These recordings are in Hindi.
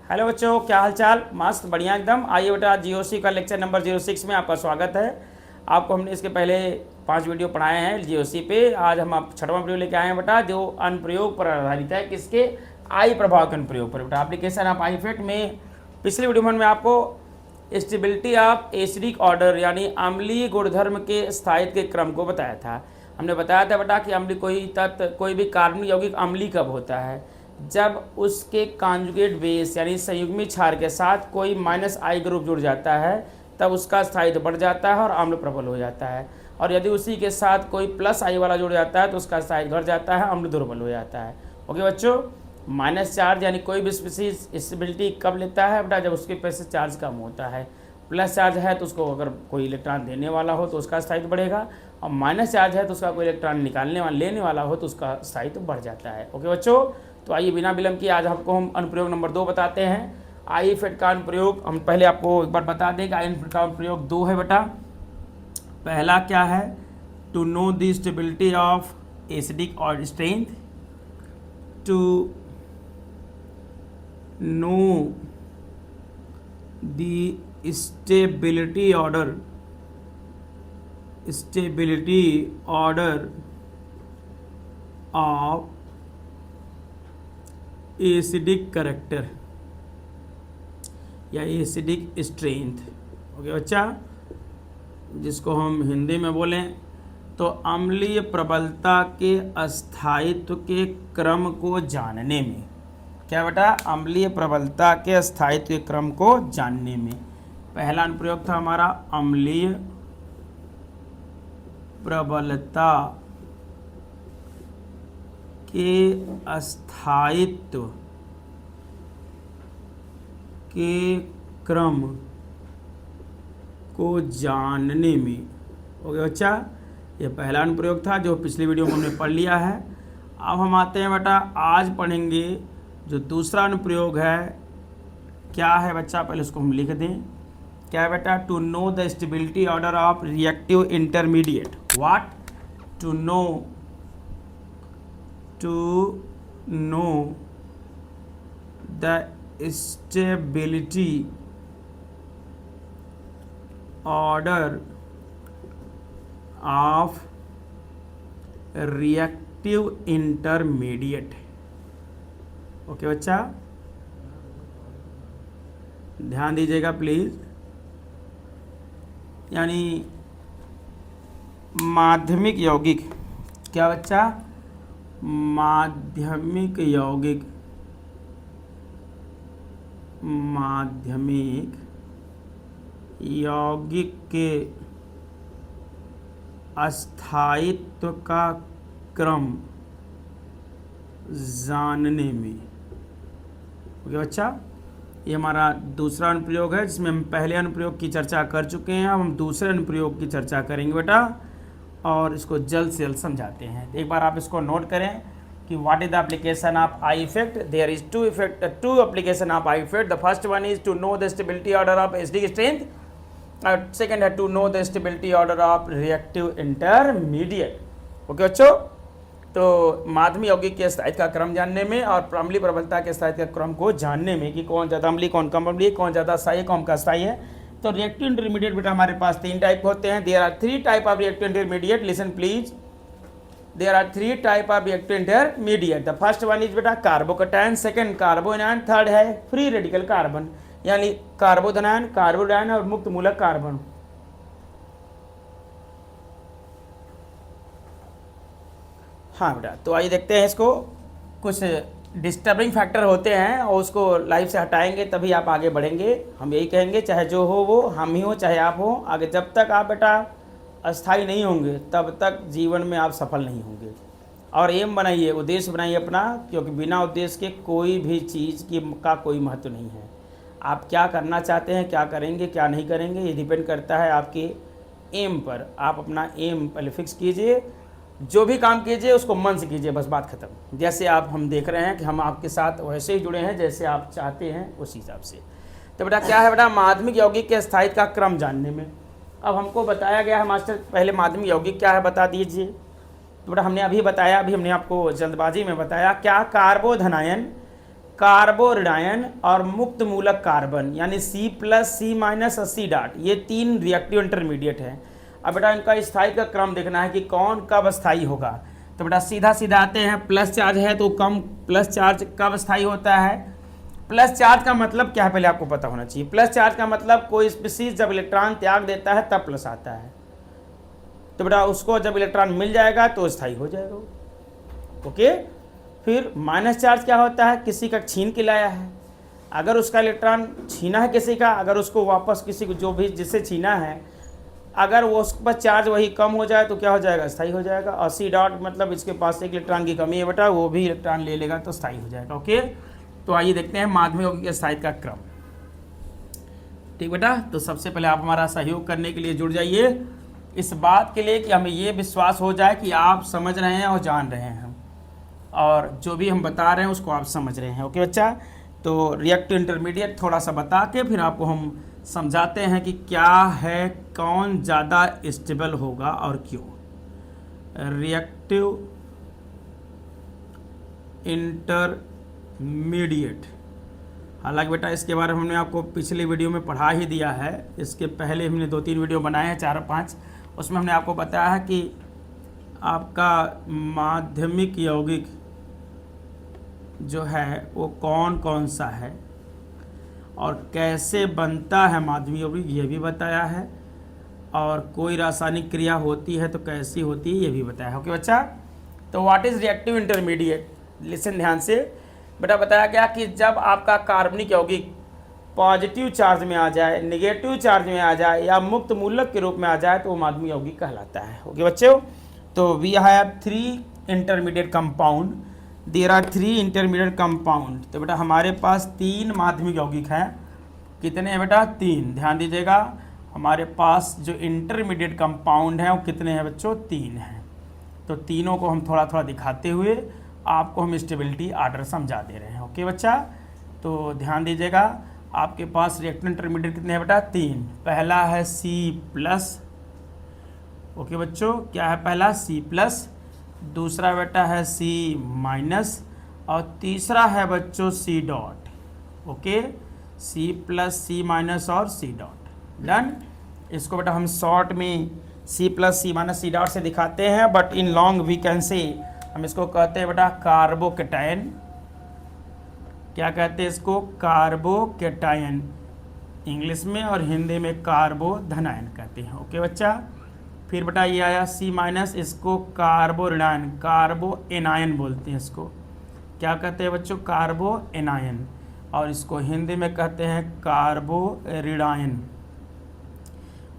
हेलो बच्चों, क्या हाल चाल। मस्त बढ़िया एकदम। आइए बेटा, जीओसी का लेक्चर नंबर 06 में आपका स्वागत है। आपको हमने इसके पहले 5 वीडियो पढ़ाए हैं जीओसी पे। आज हम आप 6वां वीडियो लेके आए हैं बेटा, जो अनुप्रयोग पर आधारित है। किसके? आई प्रभाव के अनुप्रयोग पर बेटा। एप्लीकेशन ऑफ आई इफेक्ट में पिछले वीडियो में आपको स्टेबिलिटी ऑफ एसिडिक ऑर्डर यानी अम्लीय गुणधर्म के स्थायित्व के क्रम को बताया था। हमने बताया था बेटा कि अम्लीय कोई तत्व, कोई भी कार्बनिक यौगिक अम्लीय कब होता है? जब उसके कॉन्जुगेट बेस यानी संयुग्मी क्षार के साथ कोई -I ग्रुप जुड़ जाता है, तब उसका स्थायित्व बढ़ जाता है और अम्ल प्रबल हो जाता है। और यदि उसी के साथ कोई +I वाला जुड़ जाता है तो उसका स्थायित्व घट जाता है, अम्ल दुर्बल हो जाता है। ओके बच्चों, माइनस चार्ज यानी कोई भी स्पीशीज स्टेबिलिटी कब लेता है बेटा? जब उसके पे से चार्ज कम होता है। प्लस चार्ज है तो उसको अगर कोई इलेक्ट्रॉन देने वाला हो तो उसका स्थायित्व बढ़ेगा, और माइनस चार्ज है तो उसका कोई इलेक्ट्रॉन लेने वाला हो तो उसका स्थायित्व बढ़ जाता है। ओके बच्चों, तो आइए बिना विलंब किए आज आपको हम अनुप्रयोग नंबर 2 बताते हैं। आई इफेक्ट का अनुप्रयोग हम पहले आपको एक बार बता दें कि आई इफेक्ट का अनुप्रयोग 2 है बेटा। पहला क्या है? To know the stability of acidic और strength, to know the stability order of acidic character या एसिडिक स्ट्रेंथ। ओके बच्चा, जिसको हम हिंदी में बोलें तो अम्लीय प्रबलता के स्थायित्व के क्रम को जानने में। क्या बेटा? अम्लीय प्रबलता के स्थायित्व के क्रम को जानने में। पहला अनुप्रयोग था हमारा अम्लीय प्रबलता के स्थायित्व के क्रम को जानने में। ओके बच्चा, ये पहला अनुप्रयोग था जो पिछली वीडियो में हमने पढ़ लिया है। अब हम आते हैं बेटा, आज पढ़ेंगे जो दूसरा अनुप्रयोग है। क्या है बच्चा? पहले उसको हम लिख दें। क्या है बेटा? To know the stability order of reactive intermediate. What? To know the stability order of reactive intermediate. Okay बच्चा, ध्यान दीजिएगा प्लीज। यानी माध्यमिक यौगिक। क्या बच्चा? माध्यमिक यौगिक के स्थायित्व का क्रम जानने में। ओके बच्चा, ये हमारा दूसरा अनुप्रयोग है जिसमें हम पहले अनुप्रयोग की चर्चा कर चुके हैं। अब हम दूसरे अनुप्रयोग की चर्चा करेंगे बेटा, और इसको जल्द से जल्द समझाते हैं। एक बार आप इसको नोट करें कि what is the application of I effect. There is two application of I effect. The first one is to know the stability order of acidic strength, और सेकेंड है to know the stability order of reactive intermediate. Okay बच्चों, तो माध्यमिक यौगिक के स्थायित्व का क्रम जानने में और अम्लीय प्रबलता के स्थायित्व का क्रम को जानने में कि कौन ज़्यादा अम्लीय, कौन कम अम्लीय, कौन ज़्यादा स्थायी, कौन का स्थायी है। तो रिएक्टिव इंटरमीडिएट बेटा हमारे पास 3 टाइप होते हैं। There are 3 type of reactive intermediate. Listen please, there are 3 type of reactive intermediate. The first one is बेटा कार्बोकैटायन, सेकंड कार्बोनियन, थर्ड है फ्री रेडिकल कार्बन यानी कार्बोधनायन, कार्बोडायन और मुक्त मूलक कार्बन। हाँ बेटा, तो आइए देखते हैं इसको। कुछ डिस्टर्बिंग फैक्टर होते हैं और उसको लाइफ से हटाएंगे तभी आप आगे बढ़ेंगे। हम यही कहेंगे, चाहे जो हो वो, हम ही हो चाहे आप हो, आगे जब तक आप बेटा अस्थाई नहीं होंगे तब तक जीवन में आप सफल नहीं होंगे। और एम बनाइए, उद्देश्य बनाइए अपना, क्योंकि बिना उद्देश्य के कोई भी चीज़ का कोई महत्व नहीं है। आप क्या करना चाहते हैं, क्या करेंगे, क्या नहीं करेंगे, ये डिपेंड करता है आपके एम पर। आप अपना एम पहले फिक्स कीजिए, जो भी काम कीजिए उसको मन से कीजिए, बस बात खत्म। जैसे आप हम देख रहे हैं कि हम आपके साथ वैसे ही जुड़े हैं जैसे आप चाहते हैं उसी हिसाब से। तो बेटा क्या है बेटा, माध्यमिक यौगिक के स्थायित्व का क्रम जानने में। अब हमको बताया गया है मास्टर, पहले माध्यमिक यौगिक क्या है बता दीजिए। तो बेटा हमने अभी बताया, अभी हमने आपको जल्दबाजी में बताया क्या, कार्बोधनायन कार्बोरेडायन और मुक्त मूलक कार्बन यानी C प्लस C माइनस और C डॉट, ये 3 रिएक्टिव इंटरमीडिएट हैं। अब बेटा इनका स्थायी का क्रम देखना है कि कौन कब स्थायी होगा। तो बेटा सीधा सीधा आते हैं, प्लस चार्ज है तो कम प्लस चार्ज कब स्थायी होता है। प्लस चार्ज का मतलब क्या है पहले आपको पता होना चाहिए। प्लस चार्ज का मतलब कोई स्पीसीज जब इलेक्ट्रॉन त्याग देता है तब प्लस आता है, तो बेटा उसको जब इलेक्ट्रॉन मिल जाएगा तो स्थायी हो जाएगा। ओके, फिर माइनस चार्ज क्या होता है, किसी का छीन के लाया है, अगर उसका इलेक्ट्रॉन छीना है किसी का, अगर उसको वापस किसी को जो भी जिससे छीना है, अगर वो उस पर चार्ज वही कम हो जाए तो क्या हो जाएगा, स्थायी हो जाएगा। और C डॉट मतलब इसके पास एक इलेक्ट्रॉन की कमी है बेटा, वो भी इलेक्ट्रॉन ले लेगा तो स्थायी हो जाएगा। ओके, तो आइए देखते हैं माध्यमिक यौगिक के स्थायित्व का क्रम। ठीक बेटा, तो सबसे पहले आप हमारा सहयोग करने के लिए जुड़ जाइए इस बात के लिए कि हमें ये विश्वास हो जाए कि आप समझ रहे हैं और जान रहे हैं और जो भी हम बता रहे हैं उसको आप समझ रहे हैं। ओके बच्चा, तो रिएक्टिव इंटरमीडिएट थोड़ा सा बता के फिर आपको हम समझाते हैं कि क्या है, कौन ज़्यादा स्टेबल होगा और क्यों। रिएक्टिव इंटरमीडिएट, हालांकि बेटा इसके बारे में हमने आपको पिछले वीडियो में पढ़ा ही दिया है। इसके पहले हमने 2-3 वीडियो बनाए हैं, 4-5, उसमें हमने आपको बताया है कि आपका माध्यमिक यौगिक जो है वो कौन कौन सा है और कैसे बनता है माध्यमिक यौगिक, ये भी बताया है, और कोई रासायनिक क्रिया होती है तो कैसी होती है ये भी बताया है। ओके बच्चा, तो what is reactive intermediate, listen ध्यान से बेटा। बताया गया कि जब आपका कार्बनिक यौगिक पॉजिटिव चार्ज में आ जाए, निगेटिव चार्ज में आ जाए या मुक्त मूलक के रूप में आ जाए तो वो माध्यमिक यौगिक कहलाता है। ओके बच्चों, तो we have 3 intermediate compound, there are 3 intermediate compound. तो बेटा हमारे पास 3 माध्यमिक यौगिक हैं। कितने हैं बेटा, 3। ध्यान दीजिएगा, हमारे पास जो इंटरमीडिएट कंपाउंड हैं वो कितने हैं बच्चों, 3 हैं। तो तीनों को हम थोड़ा थोड़ा दिखाते हुए आपको हम स्टेबिलिटी आर्डर समझा दे रहे हैं। ओके बच्चा, तो ध्यान दीजिएगा, आपके पास रिएक्टिव इंटरमीडिएट कितने हैं बेटा, 3। पहला है C प्लस। ओके बच्चों, क्या है पहला, C प्लस। दूसरा बेटा है C माइनस और तीसरा है बच्चों C dot. Okay, C plus, C minus और C डॉट। डन। इसको बेटा हम शॉर्ट में C plus, C minus, C dot से दिखाते हैं, but in long we can say हम इसको कहते हैं बेटा कार्बोकेटायन। क्या कहते हैं इसको, कार्बोकेटायन इंग्लिश में, और हिंदी में कार्बोधनायन कहते हैं। ओके बच्चा, फिर बेटा ये आया C माइनस, इसको कार्बोरेडायन, कार्बोएनायन बोलते हैं इसको। क्या कहते हैं बच्चों, कार्बोएनायन, और इसको हिंदी में कहते हैं कार्बोरेडायन।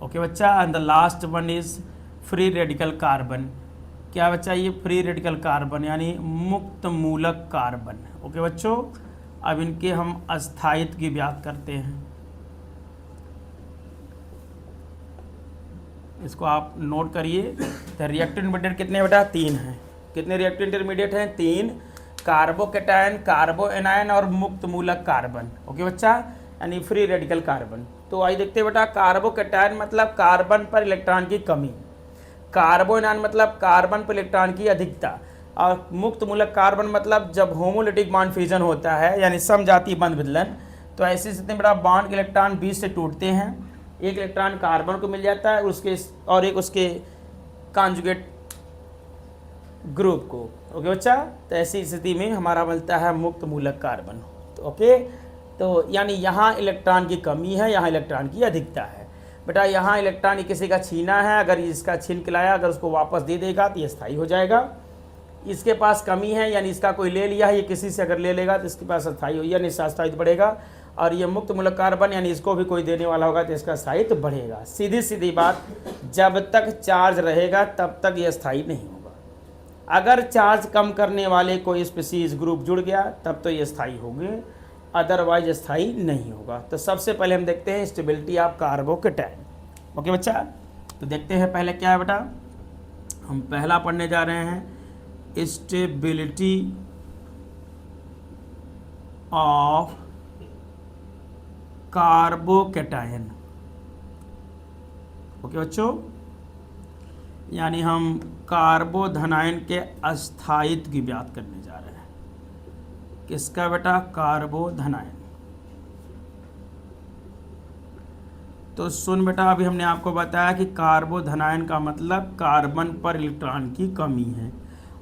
ओके बच्चा, and the last one is free radical carbon. क्या बच्चा, ये फ्री रेडिकल कार्बन यानी मुक्त मूलक कार्बन। ओके बच्चों, अब इनके हम अस्थायित्व की बात करते हैं। इसको आप नोट करिए। तो रिएक्टिव इंटरमीडिएट कितने बेटा, 3 हैं। कितने रिएक्टिव इंटरमीडिएट हैं, 3। कार्बोकेटायन, कार्बोएनायन और मुक्त मूलक कार्बन। ओके बच्चा, यानी फ्री रेडिकल कार्बन। तो आइए देखते हैं बेटा, कार्बोकेटायन मतलब कार्बन पर इलेक्ट्रॉन की कमी, कार्बोएनायन मतलब कार्बन पर इलेक्ट्रॉन की अधिकता, और मुक्त मूलक कार्बन मतलब जब होमोलिटिक बॉन्ड फ्यूजन होता है यानी समजातीय बंध विदलन, तो ऐसी स्थिति में बेटा बॉन्ड के इलेक्ट्रॉन बीच से टूटते हैं, एक इलेक्ट्रॉन कार्बन को मिल जाता है उसके और एक उसके कॉन्जुगेट ग्रुप को। ओके बच्चा, तो ऐसी स्थिति में हमारा मिलता है मुक्त मूलक कार्बन। तो ओके, तो यानी यहाँ इलेक्ट्रॉन की कमी है, यहाँ इलेक्ट्रॉन की अधिकता है। बेटा यहाँ इलेक्ट्रॉन किसी का छीना है, अगर इसका छीन के लाया, अगर उसको वापस दे देगा तो ये स्थायी हो जाएगा। इसके पास कमी है यानी इसका कोई ले लिया है, ये किसी से अगर ले लेगा तो इसके पास अस्थायी हो यानी इसका स्थायित्व बढ़ेगा। और ये मुक्त मूलक कार्बन यानी इसको भी कोई देने वाला होगा तो इसका स्थायित्व बढ़ेगा। सीधी सीधी बात, जब तक चार्ज रहेगा तब तक ये स्थायी नहीं होगा। अगर चार्ज कम करने वाले कोई स्पीसीज ग्रुप जुड़ गया तब तो ये स्थायी होंगे, अदरवाइज स्थायी नहीं होगा। तो सबसे पहले हम देखते हैं स्टेबिलिटी ऑफ कार्बोकेटायन। ओके बच्चा, तो देखते हैं पहले क्या है बेटा, हम पहला पढ़ने जा रहे हैं स्टेबिलिटी ऑफ कार्बोकेटायन। ओके बच्चों, यानी हम कार्बोधनायन के अस्थायित्व की बात करने जा रहे हैं। किसका बेटा, कार्बोधनायन। तो सुन बेटा, अभी हमने आपको बताया कि कार्बोधनायन का मतलब कार्बन पर इलेक्ट्रॉन की कमी है।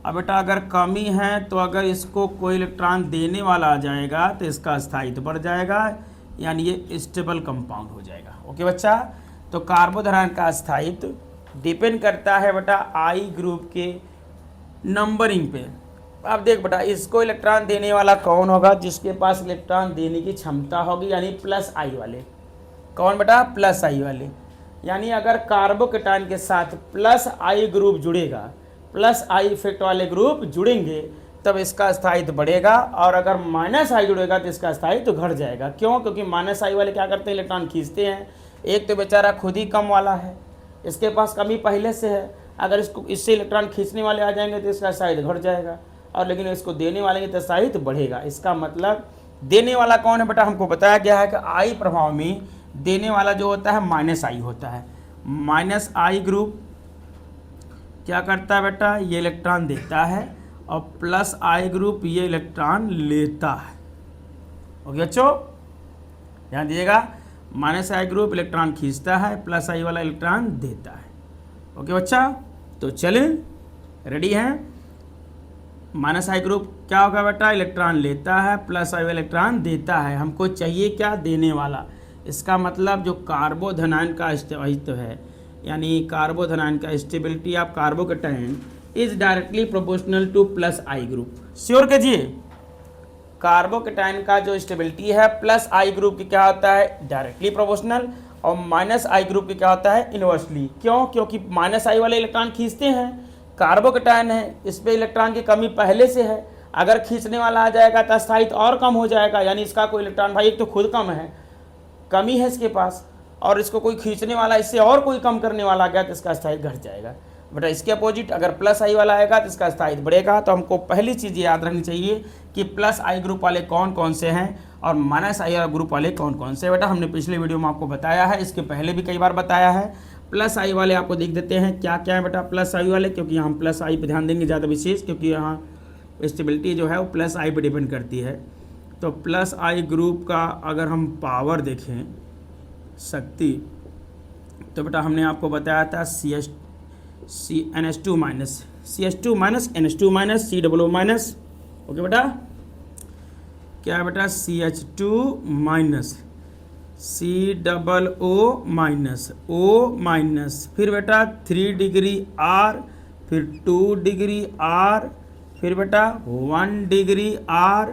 अब बेटा अगर कमी है तो अगर इसको कोई इलेक्ट्रॉन देने वाला आ जाएगा तो इसका स्थायित्व बढ़ जाएगा, यानी ये स्टेबल कंपाउंड हो जाएगा। ओके बच्चा, तो कार्बोधनायन का स्थायित्व डिपेंड करता है बेटा आई ग्रुप के नंबरिंग पे। अब देख बेटा, इसको इलेक्ट्रॉन देने वाला कौन होगा, जिसके पास इलेक्ट्रॉन देने की क्षमता होगी, यानी प्लस आई वाले। कौन बेटा, प्लस आई वाले। यानी अगर कार्बोकेटायन के साथ प्लस आई ग्रुप जुड़ेगा, प्लस आई इफेक्ट वाले ग्रुप जुड़ेंगे, तब इसका स्थायित्व बढ़ेगा, और अगर माइनस आई जुड़ेगा तो इसका स्थायित्व घट जाएगा। क्यों? क्योंकि माइनस आई वाले क्या करते हैं, इलेक्ट्रॉन खींचते हैं। एक तो बेचारा खुद ही कम वाला है, इसके पास कमी पहले से है, अगर इससे इलेक्ट्रॉन खींचने वाले आ जाएंगे तो इसका स्थायित्व घट जाएगा, और लेकिन इसको देने वाले के तो स्थायित्व बढ़ेगा। इसका मतलब देने वाला कौन है बेटा, हमको बताया गया है कि आई प्रभाव में देने वाला जो होता है माइनस आई होता है। माइनस आई ग्रुप क्या करता है बेटा, ये इलेक्ट्रॉन देता है, और प्लस आई ग्रुप ये इलेक्ट्रॉन लेता है। ओके बच्चों, ध्यान दीजिएगा, माइनस आई ग्रुप इलेक्ट्रॉन खींचता है, प्लस आई वाला इलेक्ट्रॉन देता है। ओके बच्चा, तो चलें, रेडी हैं। माइनस आई ग्रुप क्या होगा बेटा, इलेक्ट्रॉन लेता है, प्लस आई वाला इलेक्ट्रॉन देता है। हमको चाहिए क्या, देने वाला। इसका मतलब जो कार्बोधनायन का स्थायित्व है, यानी कार्बोधनायन का stability of carbocation is directly proportional to plus I group. Sure कीजिए, कार्बोकेटायन का जो स्टेबिलिटी है प्लस आई ग्रुप की क्या होता है, डायरेक्टली प्रोपोर्शनल, और माइनस आई ग्रुप की क्या होता है, इनवर्सली। क्यों? क्योंकि माइनस आई वाले इलेक्ट्रॉन खींचते हैं, कार्बोकेटायन है, इस पे इलेक्ट्रॉन की कमी पहले से है, अगर खींचने वाला आ जाएगा तो स्थायित्व और कम हो जाएगा, यानी इसका कोई इलेक्ट्रॉन, भाई एक तो खुद कम है, कमी है इसके पास, और इसको कोई खींचने वाला, इससे और कोई कम करने वाला आ गया तो इसका स्थायित्व घट जाएगा। बेटा इसके अपोजिट अगर प्लस आई वाला आएगा तो इसका स्थायित्व बढ़ेगा। तो हमको पहली चीज़ याद रखनी चाहिए कि प्लस आई ग्रुप वाले कौन कौन से हैं और माइनस आई ग्रुप वाले कौन कौन से। बेटा हमने पिछले वीडियो में आपको बताया है, इसके पहले भी कई बार बताया है। प्लस आई वाले आपको देख देते हैं क्या क्या है बेटा प्लस आई वाले, क्योंकि हम प्लस आई पे ध्यान देंगे ज़्यादा विशेष, क्योंकि यहाँ स्टेबिलिटी जो है वो प्लस आई पे डिपेंड करती है। तो प्लस आई ग्रुप का अगर हम पावर देखें, शक्ति, तो बेटा हमने आपको बताया था NH2 minus CH2 minus NH2 minus COO minus. Okay बेटा, क्या है बेटा CH2 minus COO minus O minus, फिर बेटा 3 डिग्री R, फिर 2 डिग्री R, फिर बेटा 1 डिग्री R,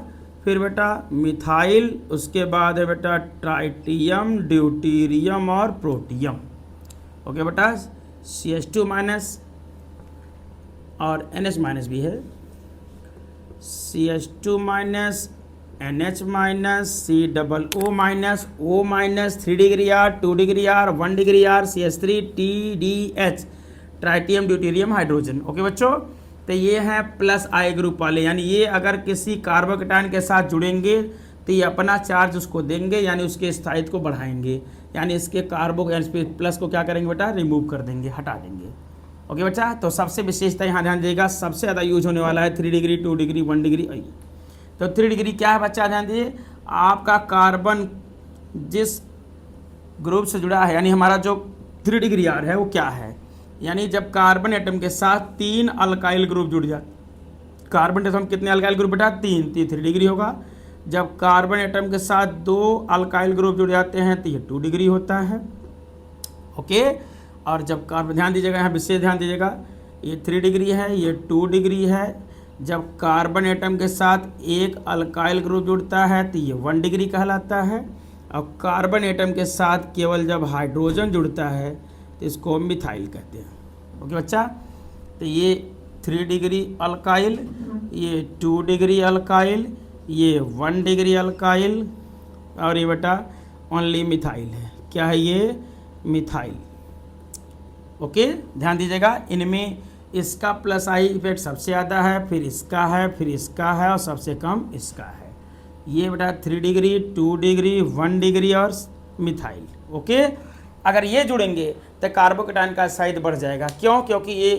फिर बेटा मिथाइल, उसके बाद है बेटा ट्राइटियम, ड्यूटीरियम और प्रोटियम। ओके बेटा, CH2 माइनस और NH माइनस भी है, CH2 minus, NH minus, COO minus, O minus, 3 degree R, 2 degree R, 1 degree R, CH3, TDH, tritium, deuterium, hydrogen. Okay बच्चों, तो ये हैं प्लस आई ग्रुप वाले, यानी ये अगर किसी कार्बोकेटायन के साथ जुड़ेंगे तो ये अपना चार्ज उसको देंगे, यानी उसके स्थायित्व को बढ़ाएंगे, यानी इसके कार्बो प्लस को क्या करेंगे बेटा, रिमूव कर देंगे, हटा देंगे। ओके बच्चा, तो सबसे विशेषता यहाँ ध्यान दीजिएगा, सबसे ज़्यादा यूज होने वाला है 3 डिग्री, 2 डिग्री, 1 डिग्री। तो 3 डिग्री क्या है बच्चा, ध्यान दीजिए, आपका कार्बन जिस ग्रुप से जुड़ा है, यानी हमारा जो 3 डिग्री R है वो क्या है, यानी जब कार्बन एटम के साथ 3 अल्काइल ग्रुप जुड़ जाए, कार्बन एटम कितने अल्काइल ग्रुप बेटा, 3, तो ये 3 डिग्री होगा। जब कार्बन एटम के साथ 2 अल्काइल ग्रुप जुड़ जाते हैं तो ये 2 डिग्री होता है। ओके, और जब कार्बन, ध्यान दीजिएगा यहाँ विशेष ध्यान दीजिएगा, ये 3 डिग्री है, ये 2 डिग्री है। जब कार्बन एटम के साथ एक अल्काइल ग्रुप जुड़ता है तो ये 1 डिग्री कहलाता है, और कार्बन एटम के साथ केवल जब हाइड्रोजन जुड़ता है तो इसको मिथाइल कहते हैं। ओके बच्चा, तो ये 3 डिग्री अल्काइल, ये 2 डिग्री अल्काइल, ये 1 डिग्री अल्काइल, और ये बेटा ओनली मिथाइल है। क्या है ये, मिथाइल। ओके, ध्यान दीजिएगा, इनमें इसका प्लस आई इफेक्ट सबसे ज़्यादा है, फिर इसका है, फिर इसका है, और सबसे कम इसका है। ये बेटा 3 डिग्री, 2 डिग्री, 1 डिग्री और मिथाइल। ओके, अगर ये जुड़ेंगे तो कार्बोकेटायन का स्थायित्व बढ़ जाएगा। क्यों? क्योंकि ये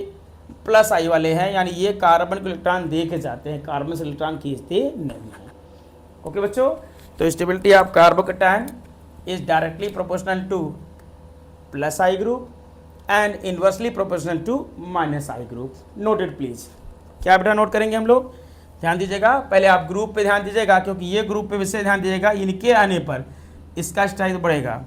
प्लस आई वाले हैं, यानी ये कार्बन को इलेक्ट्रॉन दे के जाते हैं, कार्बन से इलेक्ट्रॉन खींचते नहीं हैं। ओके बच्चों, तो stability of carbocation is directly proportional to plus I group and inversely proportional to minus I group. Noted please. क्या बेटा नोट करेंगे हम लोग, ध्यान दीजिएगा। पहले आप ग्रुप पे ध्यान दीजिएगा, क्योंकि ये ग्रुप पे विशेष ध्यान दीजिएगा। इनके आने पर इसका साइज बढ़ेगा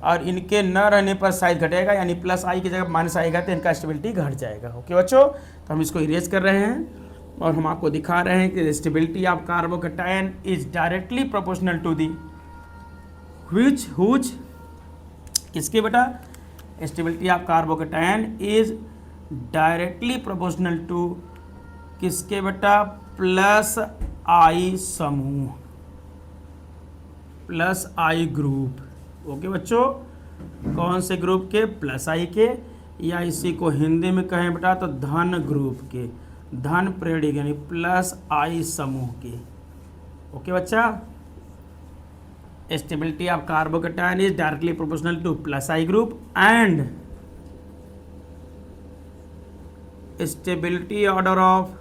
और इनके न रहने पर साइज घटेगा, यानी प्लस आई की जगह माइनस आएगा तो इनका स्टेबिलिटी घट जाएगा। ओके बच्चों, तो हम इसको इरेज कर रहे हैं और हम आपको दिखा रहे हैं कि stability of carbocation is directly proportional to the which whose किसके बेटा, stability of carbocation is directly proportional to किसके बेटा, प्लस आई समूह, प्लस आई ग्रुप। ओके बच्चों, कौन से ग्रुप के, प्लस आई के, या इसी को हिंदी में कहें बेटा तो धन ग्रुप के, धन प्रेडिक यानी प्लस आई समूह के। ओके बच्चा, stability of carbocation is directly proportional to plus I group and stability order of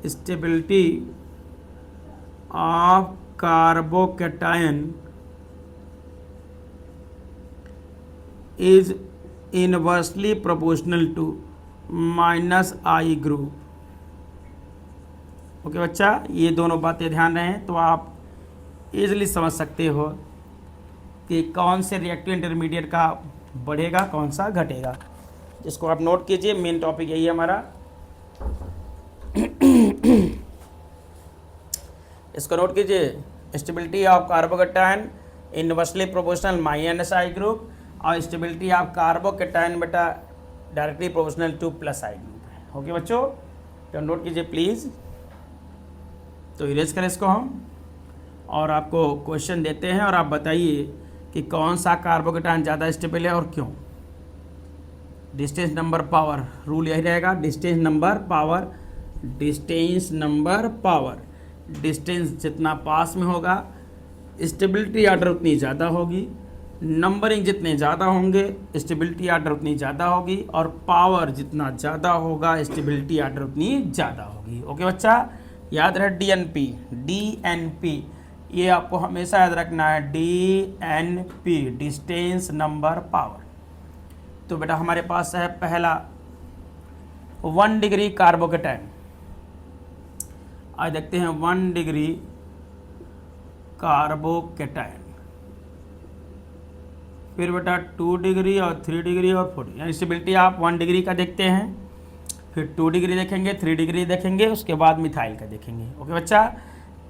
stability of carbocation is inversely proportional to minus I group. Okay बच्चा, ये दोनों बातें ध्यान रहे तो आप इजीली समझ सकते हो कि कौन से रिएक्टिव इंटरमीडिएट का बढ़ेगा, कौन सा घटेगा। इसको आप नोट कीजिए, मेन टॉपिक यही है हमारा। इसको नोट कीजिए, stability of carbocation inversely proportional minus I group और स्टेबिलिटी ऑफ कार्बोकैटायन बेटा directly proportional to plus I group. Okay बच्चों, तो नोट कीजिए प्लीज़। तो इरेज करें इसको हम और आपको क्वेश्चन देते हैं और आप बताइए कि कौन सा कार्बोकैटायन ज़्यादा स्टेबल है और क्यों। डिस्टेंस नंबर पावर रूल यही रहेगा, distance number power, distance number power. Distance जितना पास में होगा स्टेबिलिटी ऑर्डर उतनी ज़्यादा होगी, नंबरिंग जितने ज़्यादा होंगे स्टेबिलिटी ऑर्डर उतनी ज़्यादा होगी, और पावर जितना ज़्यादा होगा स्टेबिलिटी ऑर्डर उतनी ज़्यादा होगी। ओके बच्चा, याद रहे डीएनपी, डीएनपी ये आपको हमेशा याद रखना है, डीएनपी डिस्टेंस नंबर पावर। तो बेटा हमारे पास है पहला 1 डिग्री कार्बोकैटायन। आज देखते हैं 1 डिग्री कार्बोकैटायन, फिर बेटा 2 डिग्री और 3 डिग्री और 4 डिग्री, यानी स्टेबिलिटी आप 1 डिग्री का देखते हैं, फिर 2 डिग्री देखेंगे, 3 डिग्री देखेंगे, उसके बाद मिथाइल का देखेंगे। ओके बच्चा,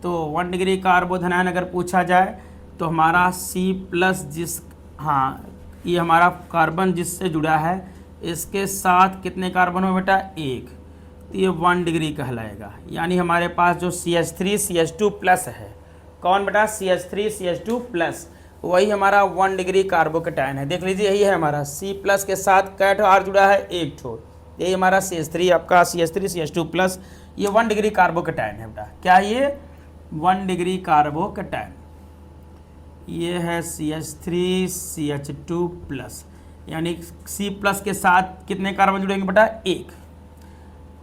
तो 1 डिग्री कार्बोधनायन अगर पूछा जाए तो हमारा C+ जिस, हाँ ये हमारा कार्बन जिससे जुड़ा है इसके साथ कितने कार्बन हो बेटा, 1, तो ये 1 डिग्री कहलाएगा। यानी हमारे पास जो CH3 CH2+ है, कौन बेटा, CH3 CH2+, वही हमारा 1 डिग्री कार्बोकैटायन है। देख लीजिए यही है हमारा C+ के साथ कैट आर जुड़ा है 1 ठो, यही हमारा CH3 आपका CH3 CH2+, ये 1 डिग्री कार्बोकैटायन है बेटा। क्या ये 1 डिग्री कार्बोकैटायन, ये है CH3 CH2+, यानी C+ के साथ कितने कार्बन जुड़ेंगे बेटा, 1।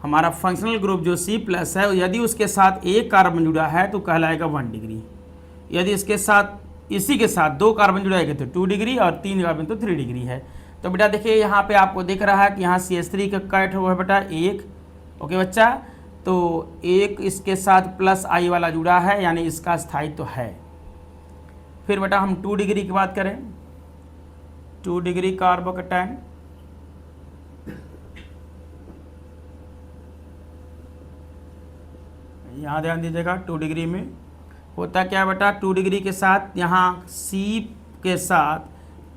हमारा फंक्शनल ग्रुप जो C+ है, यदि उसके साथ 1 कार्बन जुड़ा है तो कहलाएगा 1 डिग्री। यदि इसके साथ इसी के साथ 2 कार्बन जुड़ाएंगे तो 2 डिग्री और 3 कार्बन तो 3 डिग्री है। तो बेटा देखिए यहाँ पे आपको दिख रहा है कि यहाँ CH3 का कैट हुआ है बेटा 1। ओके बच्चा, तो 1 इसके साथ प्लस आई वाला जुड़ा है, यानी इसका स्थायित्व है। फिर बेटा हम 2 डिग्री की बात करें, 2 डिग्री कार्बोकैटायन, यहाँ ध्यान दीजिएगा 2 डिग्री में होता क्या बेटा, 2 डिग्री के साथ यहाँ C के साथ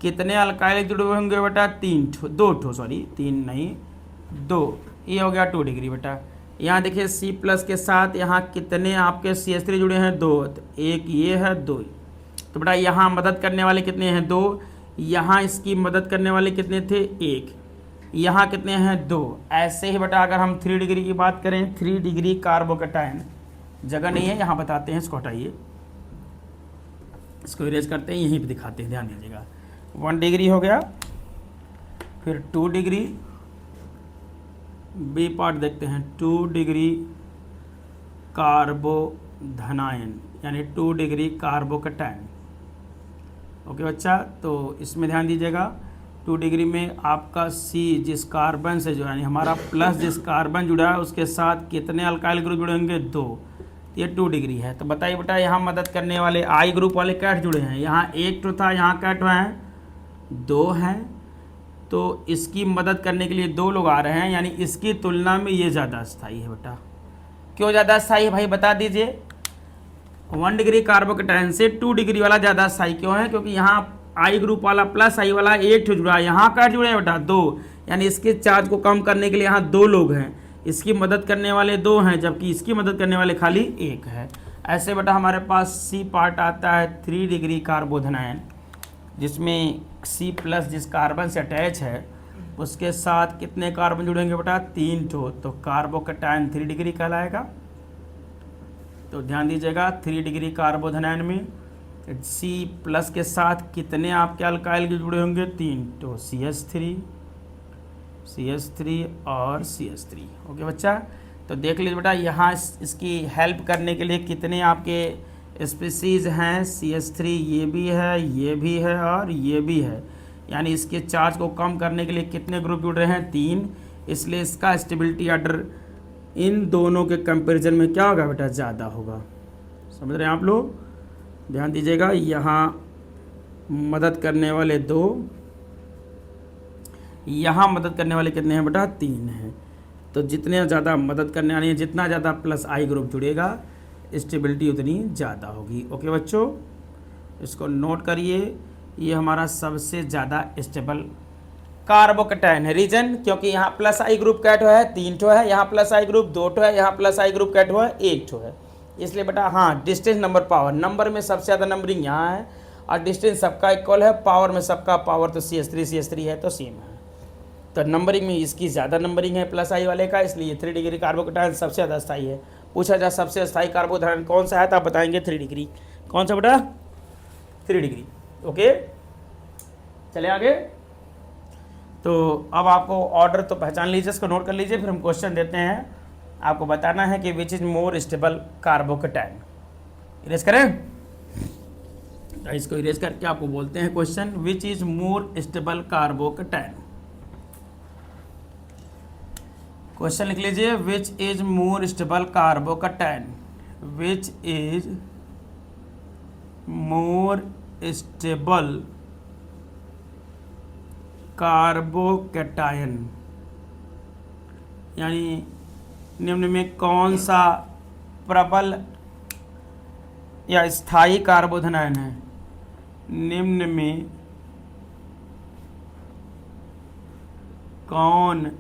कितने अल्काइल जुड़े हुए होंगे बेटा, 2 ठो, सॉरी 3 नहीं 2, ये हो गया 2 डिग्री बेटा। यहाँ देखिए C+ के साथ यहाँ कितने आपके CH3 जुड़े हैं, 2, तो 1 ये है, 2, तो बेटा यहाँ मदद करने वाले कितने हैं, 2, यहाँ इसकी मदद करने वाले कितने थे, 1, यहाँ कितने हैं, 2। ऐसे ही बेटा अगर हम 3 डिग्री की बात करें, 3 डिग्री कार्बोकैटायन, जगह नहीं है यहाँ बताते हैं, इसको हटाइए, इसको इरेज करते हैं, यहीं पे दिखाते हैं, ध्यान दीजिएगा। 1 डिग्री हो गया, फिर 2 डिग्री, बी पार्ट देखते हैं, 2 डिग्री कार्बोकैटायन, धनायन यानी 2 डिग्री कार्बोकैटायन। ओके बच्चा, तो इसमें ध्यान दीजिएगा 2 डिग्री में आपका C जिस कार्बन से जो यानी हमारा प्लस जिस कार्बन जुड़ा है उसके साथ कितने अल्काइल ग्रुप जुड़े होंगे? 2। ये 2 डिग्री है। तो बताइए बेटा, यहाँ मदद करने वाले I ग्रुप वाले कैट जुड़े हैं, यहाँ 1 तो था, यहाँ कैट हैं 2 हैं, तो इसकी मदद करने के लिए 2 लोग आ रहे हैं, यानी इसकी तुलना में ये ज़्यादा स्थायी है बेटा। क्यों ज़्यादा स्थायी है भाई बता दीजिए? 1 डिग्री कार्बोकैटायन से 2 डिग्री वाला ज़्यादा स्थायी क्यों है? क्योंकि यहाँ I ग्रुप वाला प्लस I वाला 1 जुड़ा है, यहाँ कैट जुड़े हैं बेटा 2, यानी इसके चार्ज को कम करने के लिए यहाँ 2 लोग हैं, इसकी मदद करने वाले 2 हैं, जबकि इसकी मदद करने वाले खाली 1 है। ऐसे बेटा हमारे पास C पार्ट आता है 3 डिग्री कार्बोधनायन, जिसमें C प्लस जिस कार्बन से अटैच है उसके साथ कितने कार्बन जुड़ेंगे बेटा? 3 ठो, तो कार्बोकैटायन 3 डिग्री कहलाएगा। तो ध्यान दीजिएगा 3 डिग्री कार्बोधनायन में C प्लस के साथ कितने आपके अल्काइल जुड़े होंगे? 3, तो CH3 और CH3। ओके बच्चा, तो देख लीजिए बेटा यहाँ इसकी हेल्प करने के लिए कितने आपके स्पीसीज़ हैं? CH3 ये भी है, ये भी है और ये भी है, यानी इसके चार्ज को कम करने के लिए कितने ग्रुप जुड़ रहे हैं? 3। इसलिए इसका स्टेबिलिटी ऑर्डर इन दोनों के कंपैरिजन में क्या होगा बेटा? ज़्यादा होगा। समझ रहे हैं आप लोग? ध्यान दीजिएगा, यहाँ मदद करने वाले 2, यहाँ मदद करने वाले कितने हैं बेटा? 3 हैं। तो जितने ज़्यादा मदद करने वाले हैं, जितना ज़्यादा प्लस I ग्रुप जुड़ेगा स्टेबिलिटी उतनी ज़्यादा होगी। ओके बच्चों, इसको नोट करिए, ये हमारा सबसे ज़्यादा स्टेबल कार्बोकैटायन है। रीजन क्योंकि यहाँ प्लस I ग्रुप कैट हुआ है 3 ठो है, यहाँ प्लस I ग्रुप 2 ठो है, यहाँ प्लस I ग्रुप कैट हुआ है 1 ठो है। इसलिए बेटा हाँ, डिस्टेंस नंबर पावर, नंबर में सबसे ज़्यादा नंबरिंग यहाँ है और डिस्टेंस सबका इक्वल है, पावर में सबका पावर तो CH3 है तो सेम है। तो नंबरिंग में इसकी ज़्यादा नंबरिंग है प्लस I वाले का, इसलिए 3 डिग्री कार्बोकैटायन सबसे ज़्यादा स्थायी है। पूछा जाए सबसे स्थायी कार्बोकैटायन कौन सा है तो आप बताएंगे 3 डिग्री। कौन सा बेटा? 3 डिग्री। ओके, चले आगे। तो अब आपको ऑर्डर तो पहचान लीजिए, इसको नोट कर लीजिए, फिर हम क्वेश्चन देते हैं। आपको बताना है कि विच is more stable carbocation. Erase करें, तो इसको इरेज करके आपको बोलते हैं question, which is more stable carbocation. Question लिख लीजिए, विच is more stable carbocation, which is more stable carbocation, यानी निम्न में कौन सा प्रबल या स्थायी कार्बोधनायन है? निम्न में कौन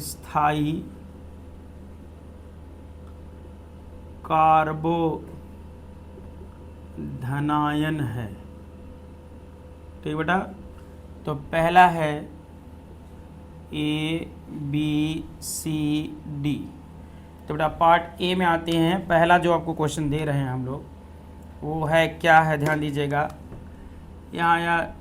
स्थायी कार्बोधनायन है? ठीक बेटा, तो पहला है ABCD। तो बेटा पार्ट ए में आते हैं। पहला जो आपको क्वेश्चन दे रहे हैं हम लोग वो है, क्या है ध्यान दीजिएगा, यहाँ या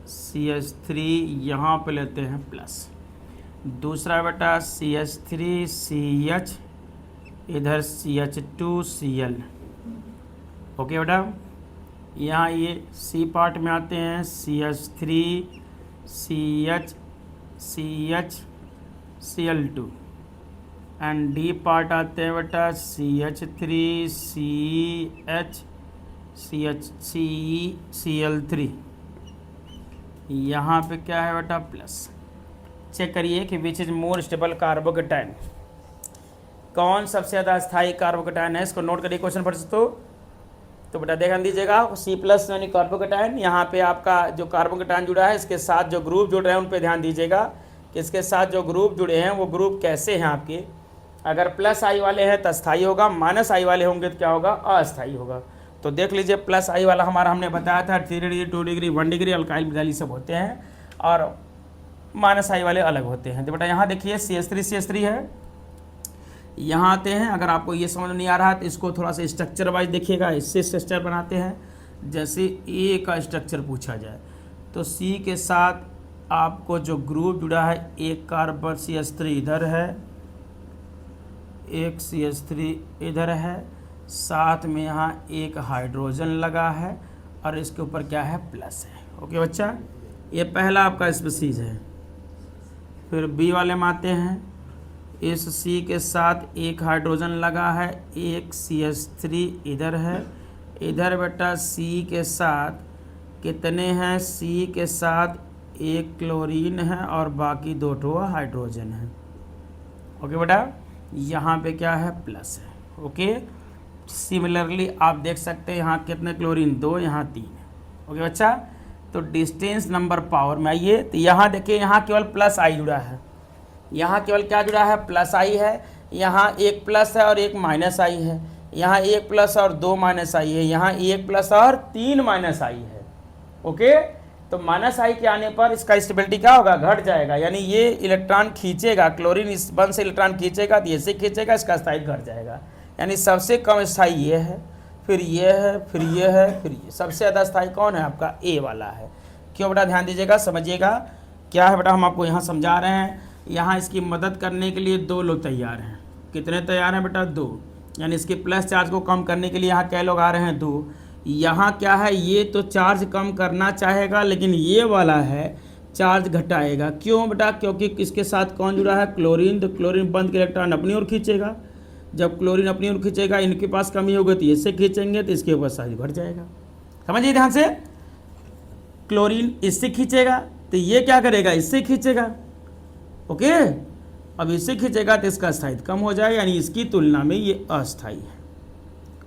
CH3 यहाँ पे लेते हैं प्लस, दूसरा बेटा CH3CH, इधर CH2Cl। ओके बेटा, यहाँ ये C पार्ट में आते हैं CH3CHCl2 एंड D पार्ट आते हैं बेटा CH3CHCHCl3। यहाँ पे क्या है बेटा? प्लस। चेक करिए कि विच इज मोर स्टेबल कार्बोकैटायन, कौन सबसे ज़्यादा स्थायी कार्बोकैटायन है। इसको नोट करिए क्वेश्चन पर। तो बेटा ध्यान दीजिएगा, C प्लस यानी कार्बोकैटायन, यहाँ पे आपका जो कार्बोकैटायन जुड़ा है इसके साथ जो ग्रुप जुड़ रहे हैं उन पे ध्यान दीजिएगा कि इसके साथ जो ग्रुप जुड़े हैं वो ग्रुप कैसे हैं आपके। अगर प्लस I वाले हैं तो स्थायी होगा, माइनस I वाले होंगे तो क्या होगा? अस्थायी होगा। तो देख लीजिए प्लस I वाला हमारा हमने बताया था 3 degree 2 degree 1 degree alkyl methyl सब होते हैं और माइनस I वाले अलग होते हैं। तो बेटा यहाँ देखिए CH3 है, यहाँ आते हैं। अगर आपको ये समझ नहीं आ रहा है तो इसको थोड़ा सा स्ट्रक्चर वाइज देखिएगा, इससे स्ट्रक्चर बनाते हैं। जैसे A का स्ट्रक्चर पूछा जाए तो C के साथ आपको जो ग्रुप जुड़ा है, एक कार्बन CH3 इधर है, एक CH3 इधर है, साथ में यहाँ एक हाइड्रोजन लगा है और इसके ऊपर क्या है, प्लस है। ओके बच्चा, ये पहला आपका स्पीसीज है। फिर बी वाले में आते हैं, इस C के साथ एक हाइड्रोजन लगा है, एक CH3 इधर है, इधर बेटा C के साथ कितने हैं, C के साथ एक क्लोरीन है और बाकी 2 ठो हाइड्रोजन है। ओके बेटा, यहाँ पे क्या है, प्लस है। ओके, सिमिलरली आप देख सकते हैं यहाँ कितने क्लोरीन, 2, यहाँ 3 है। ओके बच्चा, तो डिस्टेंस नंबर पावर में आइए, तो यहाँ देखिए, यहाँ केवल प्लस आई जुड़ा है, यहाँ केवल क्या जुड़ा है, प्लस आई है। यहाँ एक प्लस है और एक माइनस आई है, यहाँ एक प्लस और 2 माइनस आई है, यहाँ एक प्लस और 3 माइनस आई है। ओके, तो माइनस आई के आने पर इसका स्टेबिलिटी क्या होगा, घट जाएगा, यानी ये इलेक्ट्रॉन खींचेगा, क्लोरीन इस बंद से इलेक्ट्रॉन खींचेगा, तो ऐसे खींचेगा, इसका स्थायी घट जाएगा, यानी सबसे कम स्थायी ये है, फिर ये है, फिर ये है, फिर ये। सबसे ज़्यादा स्थायी कौन है, आपका ए वाला है। क्यों बेटा, ध्यान दीजिएगा, समझिएगा क्या है बेटा, हम आपको यहाँ समझा रहे हैं। यहाँ इसकी मदद करने के लिए 2 लोग तैयार हैं। कितने तैयार हैं बेटा, 2, यानी इसके प्लस चार्ज को कम करने के लिए यहाँ क्या लोग आ रहे हैं, 2। यहाँ क्या है, ये तो चार्ज कम करना चाहेगा, लेकिन ये वाला है चार्ज घटाएगा। क्यों बेटा, क्योंकि इसके साथ कौन जुड़ा है, क्लोरीन, तो क्लोरीन बंद के इलेक्ट्रॉन अपनी ओर खींचेगा। जब क्लोरीन अपनी ओर खींचेगा, इनके पास कमी होगी तो इससे खींचेंगे, तो इसके ऊपर चार्ज घट जाएगा। समझिए ध्यान से, क्लोरीन इससे खींचेगा तो ये क्या करेगा, इससे खींचेगा। ओके, अब इससे खींचेगा तो इसका स्थायित्व कम हो जाएगा, यानी इसकी तुलना में ये अस्थायी है।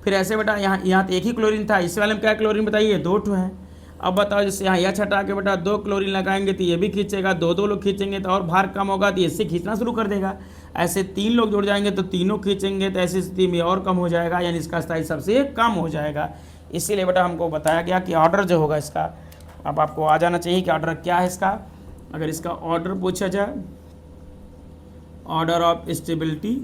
फिर ऐसे बेटा, यहाँ तो एक ही क्लोरीन था, इस वाले में क्या क्लोरीन बताइए, 2 ठो हैं। अब बताओ, जैसे यहाँ यह हटा के बेटा 2 क्लोरीन लगाएंगे तो ये भी खींचेगा, 2 लोग खींचेंगे तो और भार कम होगा, तो इससे खींचना शुरू कर देगा। ऐसे 3 लोग जुड़ जाएंगे तो तीनों खींचेंगे, तो ऐसी स्थिति में और कम हो जाएगा, यानी इसका स्थायी सबसे कम हो जाएगा। इसीलिए बेटा हमको बताया गया कि ऑर्डर जो होगा इसका, अब आपको आ जाना चाहिए कि ऑर्डर क्या है इसका। अगर इसका ऑर्डर पूछा जाए, ऑर्डर ऑफ स्टेबिलिटी,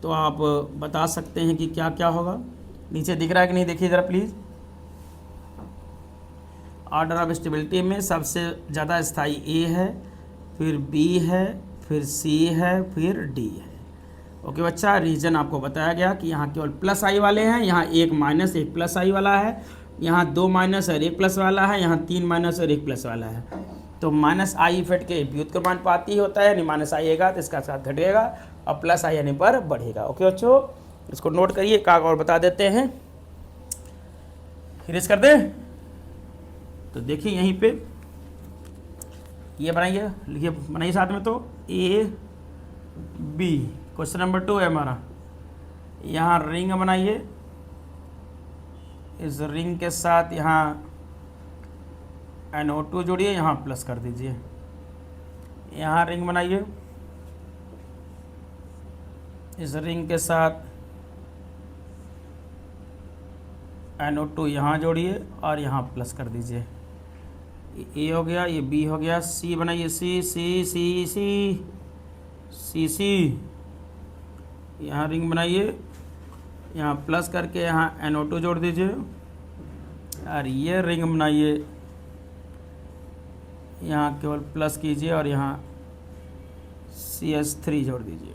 तो आप बता सकते हैं कि क्या क्या होगा। नीचे दिख रहा है कि नहीं, देखिए ज़रा प्लीज़। ऑर्डर ऑफ स्टेबिलिटी में सबसे ज़्यादा स्थायी ए है, फिर बी है, फिर सी है, फिर डी है। ओके बच्चा, रीजन आपको बताया गया कि यहाँ केवल प्लस आई वाले हैं, यहाँ एक माइनस एक प्लस आई वाला है, यहाँ 2 माइनस और 1 प्लस वाला है, यहाँ 3 माइनस और 1 प्लस वाला है। तो माइनस आई इफेक्ट के व्युत्क्रमानुपाती होता है, यानी माइनस आई आएगा तो इसका साथ घटेगा और प्लस आई आने पर बढ़ेगा। ओके बच्चों, इसको नोट करिए, काग और बता देते हैं, फिनिश कर दे। तो देखिए यहीं पे ये बनाइए, लिखिए, बनाइए साथ में। तो ए बी, क्वेश्चन नंबर 2 है हमारा। यहाँ रिंग बनाइए, इस रिंग के साथ यहाँ NO2 जोड़िए, यहाँ प्लस कर दीजिए। यहाँ रिंग बनाइए, इस रिंग के साथ NO2 यहाँ जोड़िए और यहाँ प्लस कर दीजिए। ए हो गया, ये बी हो गया। सी बनाइए, सी सी सी सी सी सी, यहाँ रिंग बनाइए, यहाँ प्लस करके यहाँ NO2 जोड़ दीजिए और ये रिंग बनाइए, यहाँ केवल प्लस कीजिए और यहाँ CH3 जोड़ दीजिए।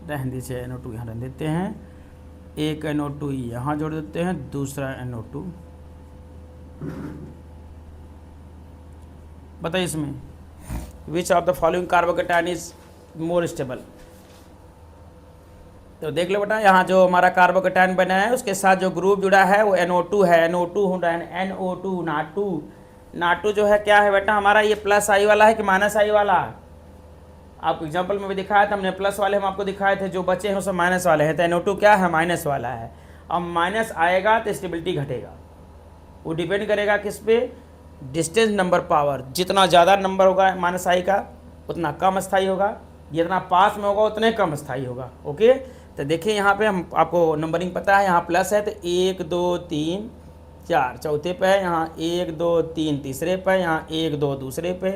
रहने दीजिए, NO2 यहाँ रहने देते हैं, एक NO2 यहाँ जोड़ देते हैं, दूसरा NO2। बताइए इसमें विच of the following carbocation is more stable. तो देख लो बेटा, यहाँ जो हमारा कार्बोकेटायन बना है उसके साथ जो ग्रुप जुड़ा है वो NO2 है। NO2 हो रहा है, NO2 नाटू जो है क्या है बेटा हमारा, ये प्लस आई वाला है कि माइनस आई वाला। आपको एग्जांपल में भी दिखाया था हमने, प्लस वाले हम आपको दिखाए थे, जो बचे हैं वो सब माइनस वाले हैं। तो NO2 क्या है, माइनस वाला है। अब माइनस आएगा तो स्टेबिलिटी घटेगा। वो डिपेंड करेगा किस पे, डिस्टेंस नंबर पावर। जितना ज़्यादा नंबर होगा माइनस आई का उतना कम स्थायी होगा, जितना पास में होगा उतने कम स्थायी होगा। ओके, तो देखिए यहाँ पे हम आपको नंबरिंग पता है, यहाँ प्लस है तो 1 2 3 4 चौथे पे है, यहाँ 1 2 3 तीसरे पे, यहाँ 1 2 दूसरे पे,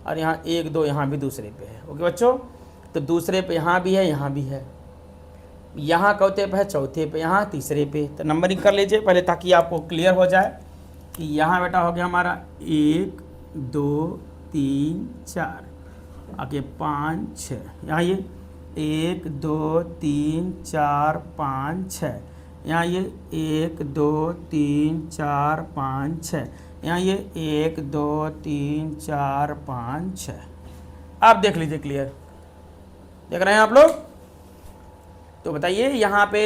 और यहाँ 1 2 यहाँ भी दूसरे पे है। ओके बच्चों, तो दूसरे पे यहाँ भी है, यहाँ भी है, यहाँ चौथे पे है, चौथे पे, यहाँ तीसरे पे। तो नंबरिंग कर लीजिए पहले ताकि आपको क्लियर हो जाए कि यहाँ बेटा हो गया हमारा 1 2 3 4, आगे 5 6, यहाँ ये 1 2 3 4 5 6, यहाँ ये 1 2 3 4 5 6, यहाँ ये 1 2 3 4 5 6। आप देख लीजिए, क्लियर देख रहे हैं आप लोग? तो बताइए यहाँ पे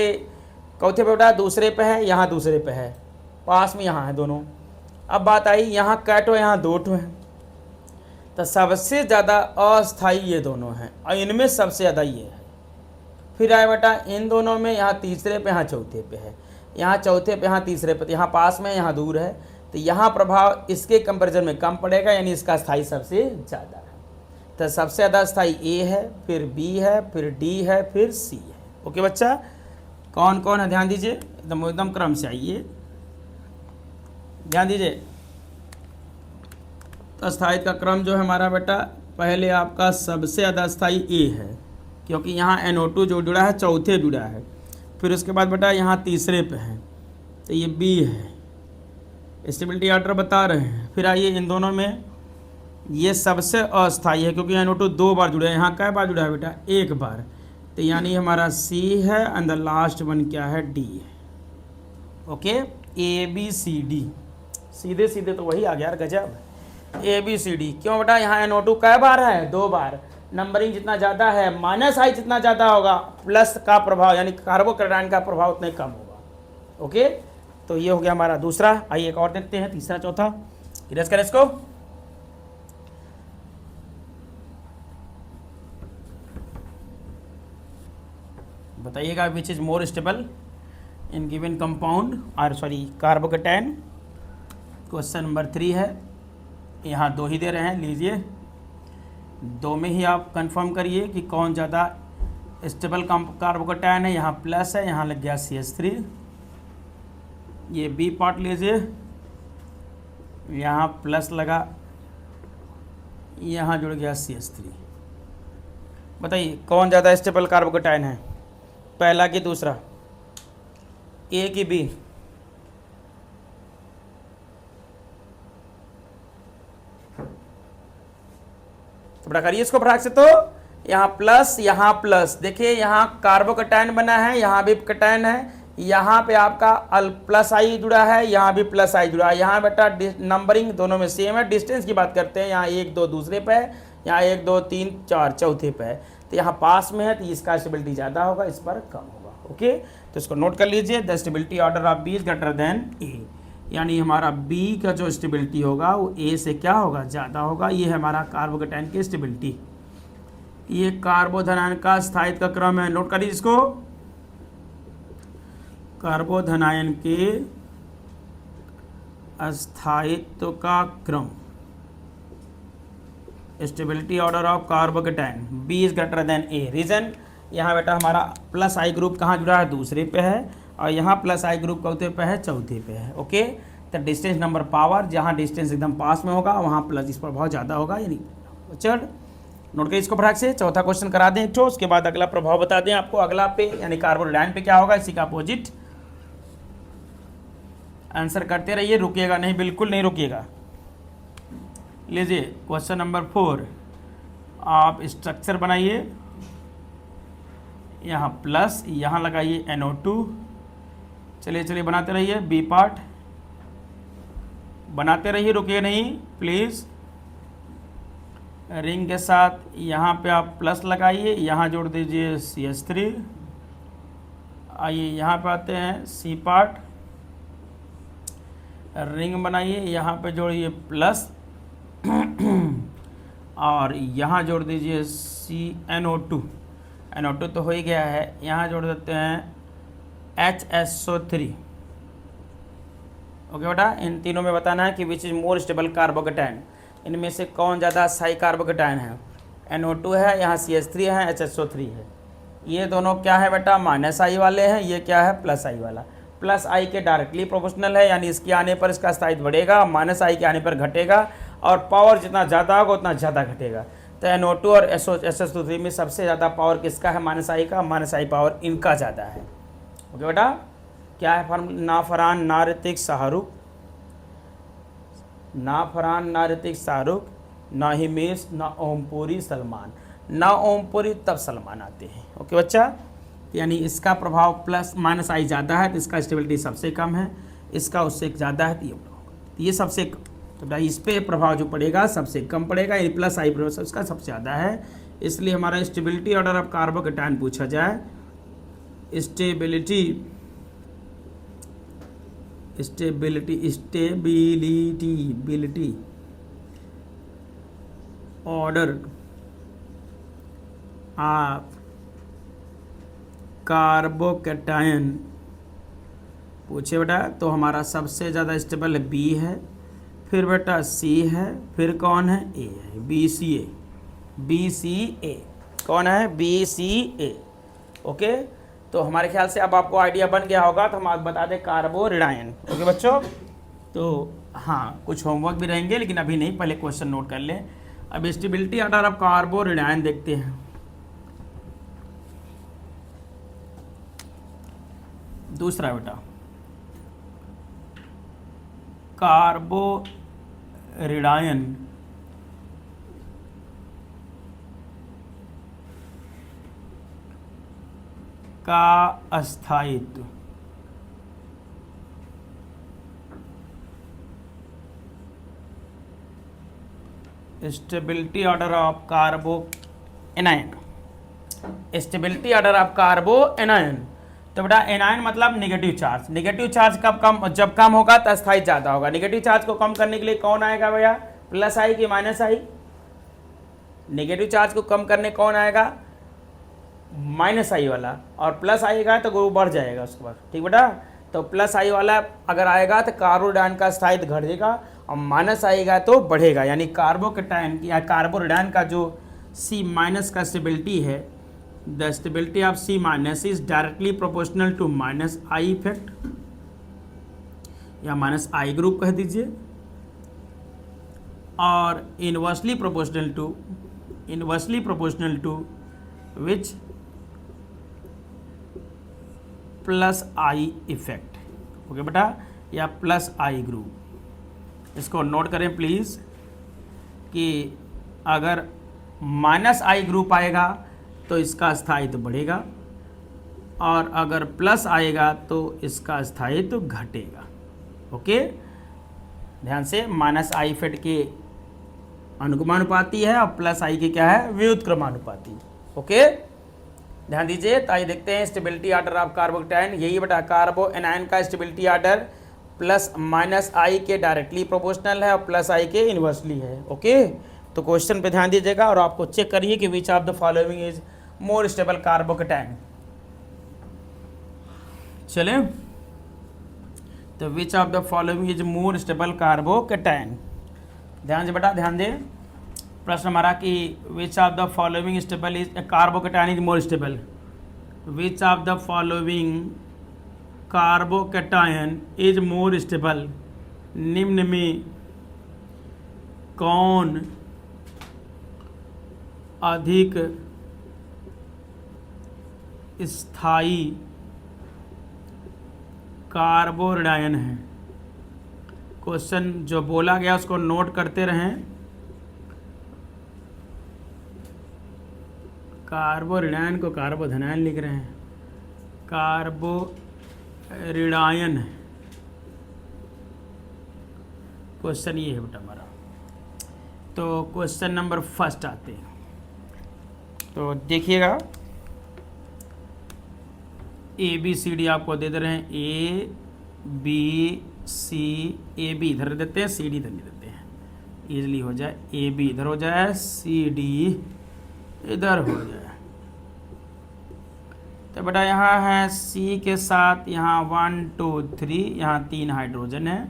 चौथे पे बेटा दूसरे पे है, यहाँ दूसरे पे है, पास में यहाँ है दोनों। अब बात आई यहाँ कैटो, यहाँ 2 ठो है, तो सबसे ज़्यादा अस्थाई ये दोनों हैं और इनमें सबसे ज़्यादा ये है। फिर आए बेटा इन दोनों में, यहाँ तीसरे पे, यहाँ चौथे पे है, यहाँ चौथे पे, यहाँ तीसरे पे, यहाँ पास में, यहाँ दूर है, तो यहाँ प्रभाव इसके कंपैरिजन में कम पड़ेगा, यानी इसका स्थाई सबसे ज़्यादा है। तो सबसे ज़्यादा स्थाई ए है, फिर बी है, फिर डी है, फिर सी है। ओके बच्चा, कौन कौन है ध्यान दीजिए, एकदम क्रम से आइए, ध्यान दीजिए। तो स्थायित्व का क्रम जो है हमारा बेटा, पहले आपका सबसे ज़्यादा स्थायी ए है, क्योंकि यहाँ NO2 जो जुड़ा है चौथे जुड़ा है। फिर उसके बाद बेटा यहाँ तीसरे पे है, तो ये बी है, स्टेबिलिटी ऑर्डर बता रहे हैं। फिर आइए इन दोनों में, ये सबसे अस्थाई है क्योंकि NO2 2 बार जुड़ा है, यहाँ कै बार जुड़ा है बेटा, 1 बार, तो यानी हमारा सी है, एंड द लास्ट वन क्या है, डी है। ओके, ABCD, सीधे सीधे तो वही आ गया यार, गजब। ABCD क्यों बेटा, यहाँ NO2 कै बार है, 2 बार, नंबरिंग जितना ज़्यादा है माइनस आई जितना ज़्यादा होगा, प्लस का प्रभाव यानी कार्बोकेटायन का प्रभाव उतना कम होगा। ओके, तो ये हो गया हमारा दूसरा। आइए एक और देखते हैं, तीसरा चौथा, इरेज करें इसको। बताइएगा विच is more stable in given compound और सॉरी कार्बोकेटायन। क्वेश्चन नंबर 3 है, यहाँ 2 ही दे रहे हैं, लीजिए 2 में ही आप कंफर्म करिए कि कौन ज़्यादा स्टेबल कार्बोकेटायन है। यहाँ प्लस है, यहाँ लग गया CH3, ये बी पार्ट लीजिए, यहाँ प्लस लगा, यहाँ जुड़ गया CH3। बताइए कौन ज़्यादा स्टेबल कार्बोकेटायन है, पहला कि दूसरा, ए कि बी? तो बड़ा करिए इसको फटाक से। तो यहाँ प्लस, देखिए यहाँ कार्बोकेटायन बना है, यहाँ भी कैटायन है, यहाँ पे आपका प्लस आई जुड़ा है, यहाँ भी प्लस आई जुड़ा है। यहाँ बेटा नंबरिंग दोनों में सेम है। डिस्टेंस की बात करते हैं, यहाँ 1 2 दूसरे पे है, यहाँ 1 2 3 4 चौथे पे है, तो यहाँ पास में है तो इसका स्टेबिलिटी ज़्यादा होगा, इस पर कम होगा। ओके, तो इसको नोट कर लीजिए, the stability order of B is greater than A, यानी हमारा बी का जो स्टेबिलिटी होगा वो ए से क्या होगा, ज़्यादा होगा। ये है हमारा कार्बोकेटायन की स्टेबिलिटी। ये कार्बोधनायन का स्थायित्व का क्रम है, नोट करिए इसको, कार्बोधनायन के स्थायित्व का क्रम, stability order of carbocation, B is greater than A. Reason, यहाँ बेटा हमारा प्लस आई ग्रुप कहाँ जुड़ा है, दूसरे पे है, और यहाँ प्लस आई ग्रुप चौथे पे है, चौथे पे है। ओके, तो डिस्टेंस नंबर पावर, जहाँ डिस्टेंस एकदम पास में होगा वहाँ प्लस इस पर बहुत ज़्यादा होगा, यानी चल नोट करिए इसको फटाक से। चौथा क्वेश्चन करा दें एक ठो, उसके बाद अगला प्रभाव बता दें आपको। अगला पे यानी कार्बोडायन पे क्या होगा, इसी का अपोजिट। आंसर करते रहिए, रुकिएगा नहीं, बिल्कुल नहीं रुकिएगा। लीजिए क्वेश्चन नंबर 4, आप स्ट्रक्चर बनाइए, यहाँ प्लस, यहाँ लगाइए NO2, चलिए बनाते रहिए, बी पार्ट बनाते रहिए, रुकिए नहीं प्लीज़। रिंग के साथ यहाँ पे आप प्लस लगाइए, यहाँ जोड़ दीजिए CH3। आइए यहाँ पे आते हैं, सी पार्ट, रिंग बनाइए, यहाँ पे जोड़िए प्लस और यहाँ जोड़ दीजिए NO2 तो हो ही गया है, यहाँ जोड़ देते हैं HSO3। ओके बेटा, इन तीनों में बताना है कि विच इज मोर स्टेबल कार्बोकेटायन, इनमें से कौन ज़्यादा स्थायी कार्बोकेटायन है। NO2 है, यहाँ CH3 है, HSO3 है। ये दोनों क्या है बेटा, माइनस आई वाले हैं, ये क्या है, प्लस आई वाला। प्लस आई के डायरेक्टली प्रोपोर्शनल है, यानी इसके आने पर इसका स्थायित्व बढ़ेगा, माइनस आई के आने पर घटेगा, और पावर जितना ज़्यादा होगा उतना ज़्यादा घटेगा। तो NO2 और HSO3 में सबसे ज़्यादा पावर किसका है, माइनस आई का, माइनस आई पावर इनका ज़्यादा है। ओके बेटा, क्या है फॉर्म, ना फरहान, ना ऋतिक, शाहरुख, ना फरहान, ना ऋतिक शाहरुख, ना हिमेश, ना ओमपुरी सलमान। ना ओमपुरी तब सलमान आते हैं। ओके बच्चा, तो यानी इसका प्रभाव प्लस माइनस आई ज़्यादा है तो इसका स्टेबिलिटी सबसे कम है, इसका उससे ज़्यादा है तो ये सबसे कम। तो इस पर प्रभाव जो पड़ेगा सबसे कम पड़ेगा, यानी प्लस आई प्रभाव इसका सबसे ज़्यादा है। इसलिए हमारा स्टेबिलिटी ऑर्डर ऑफ कार्बोकेटायन पूछा जाए, स्टेबिलिटी ऑर्डर ऑफ कार्बोकेटायन पूछे बेटा, तो हमारा सबसे ज़्यादा स्टेबल बी है, फिर बेटा सी है, फिर कौन है, ए है, बी सी ए। कौन है, बी सी ए। ओके, तो हमारे ख्याल से अब आपको आइडिया बन गया होगा, तो हम आप बता दें कार्बोरेडायन। ओके बच्चों, तो हाँ कुछ होमवर्क भी रहेंगे लेकिन अभी नहीं, पहले क्वेश्चन नोट कर लें। अब स्टेबिलिटी ऑर्डर ऑफ कार्बोरेडायन देखते हैं। दूसरा बेटा कार्बोरेडायन का अस्थायित्व। Stability order of carbanion, stability order of carbanion. तो बेटा एनायन मतलब नेगेटिव चार्ज, नेगेटिव चार्ज कब कम, जब कम होगा तो अस्थायी ज़्यादा होगा। नेगेटिव चार्ज को कम करने के लिए कौन आएगा भैया, प्लस आई कि माइनस आई? नेगेटिव चार्ज को कम करने कौन आएगा, माइनस आई वाला, और प्लस आएगा तो वो बढ़ जाएगा उसके बाद। ठीक बेटा, तो प्लस आई वाला अगर आएगा तो कार्बोरेडायन का स्थायित्व घटेगा, और माइनस आएगा तो बढ़ेगा। यानी कार्बोकेटायन या कार्बोरेडायन का जो सी माइनस का स्टेबिलिटी है, the stability of C minus is directly proportional to minus I effect, या माइनस आई ग्रुप कह दीजिए, और inversely proportional to which plus I effect. Okay बेटा, या प्लस आई ग्रुप। इसको नोट करें प्लीज़ कि अगर माइनस आई ग्रुप आएगा तो इसका स्थायित्व बढ़ेगा, और अगर प्लस आएगा तो इसका स्थायित्व घटेगा। ओके, ध्यान से, माइनस आई इफेक्ट के अनुक्रमानुपाती है और प्लस आई के क्या है, व्युत्क्रमानुपाती। ओके, ध्यान दीजिए। तो आइए देखते हैं स्टेबिलिटी ऑर्डर ऑफ कार्बोकेटायन। यही बेटा कार्बोएनायन का स्टेबिलिटी ऑर्डर प्लस माइनस आई के डायरेक्टली प्रोपोर्शनल है और प्लस आई के इन्वर्सली है। ओके, तो क्वेश्चन पे ध्यान दीजिएगा और आपको चेक करिए कि विच of the following is more stable carbocation. चले, तो विच of the following is more stable carbocation. ध्यान से बेटा, ध्यान दें। प्रश्न हमारा कि विच of the following stable is carbocation is more stable. Which of the following carbocation is more stable. निम्न में कौन अधिक स्थायी कार्बोरेडायन है। क्वेश्चन जो बोला गया उसको नोट करते रहें। कार्बोरेडायन को कार्बोधनायन लिख रहे हैं, कार्बोरेडायन क्वेश्चन ये है बेटा हमारा। तो क्वेश्चन नंबर फर्स्ट आते हैं, तो देखिएगा ए बी सी डी आपको दे रहे हैं। A B C, A B इधर देते हैं, सी डी इधर नहीं देते हैं, इजली हो जाए। ए बी इधर हो जाए, सी डी इधर हो जाए। तो बेटा यहाँ है सी के साथ यहाँ 1 2 3 यहाँ 3 हाइड्रोजन है।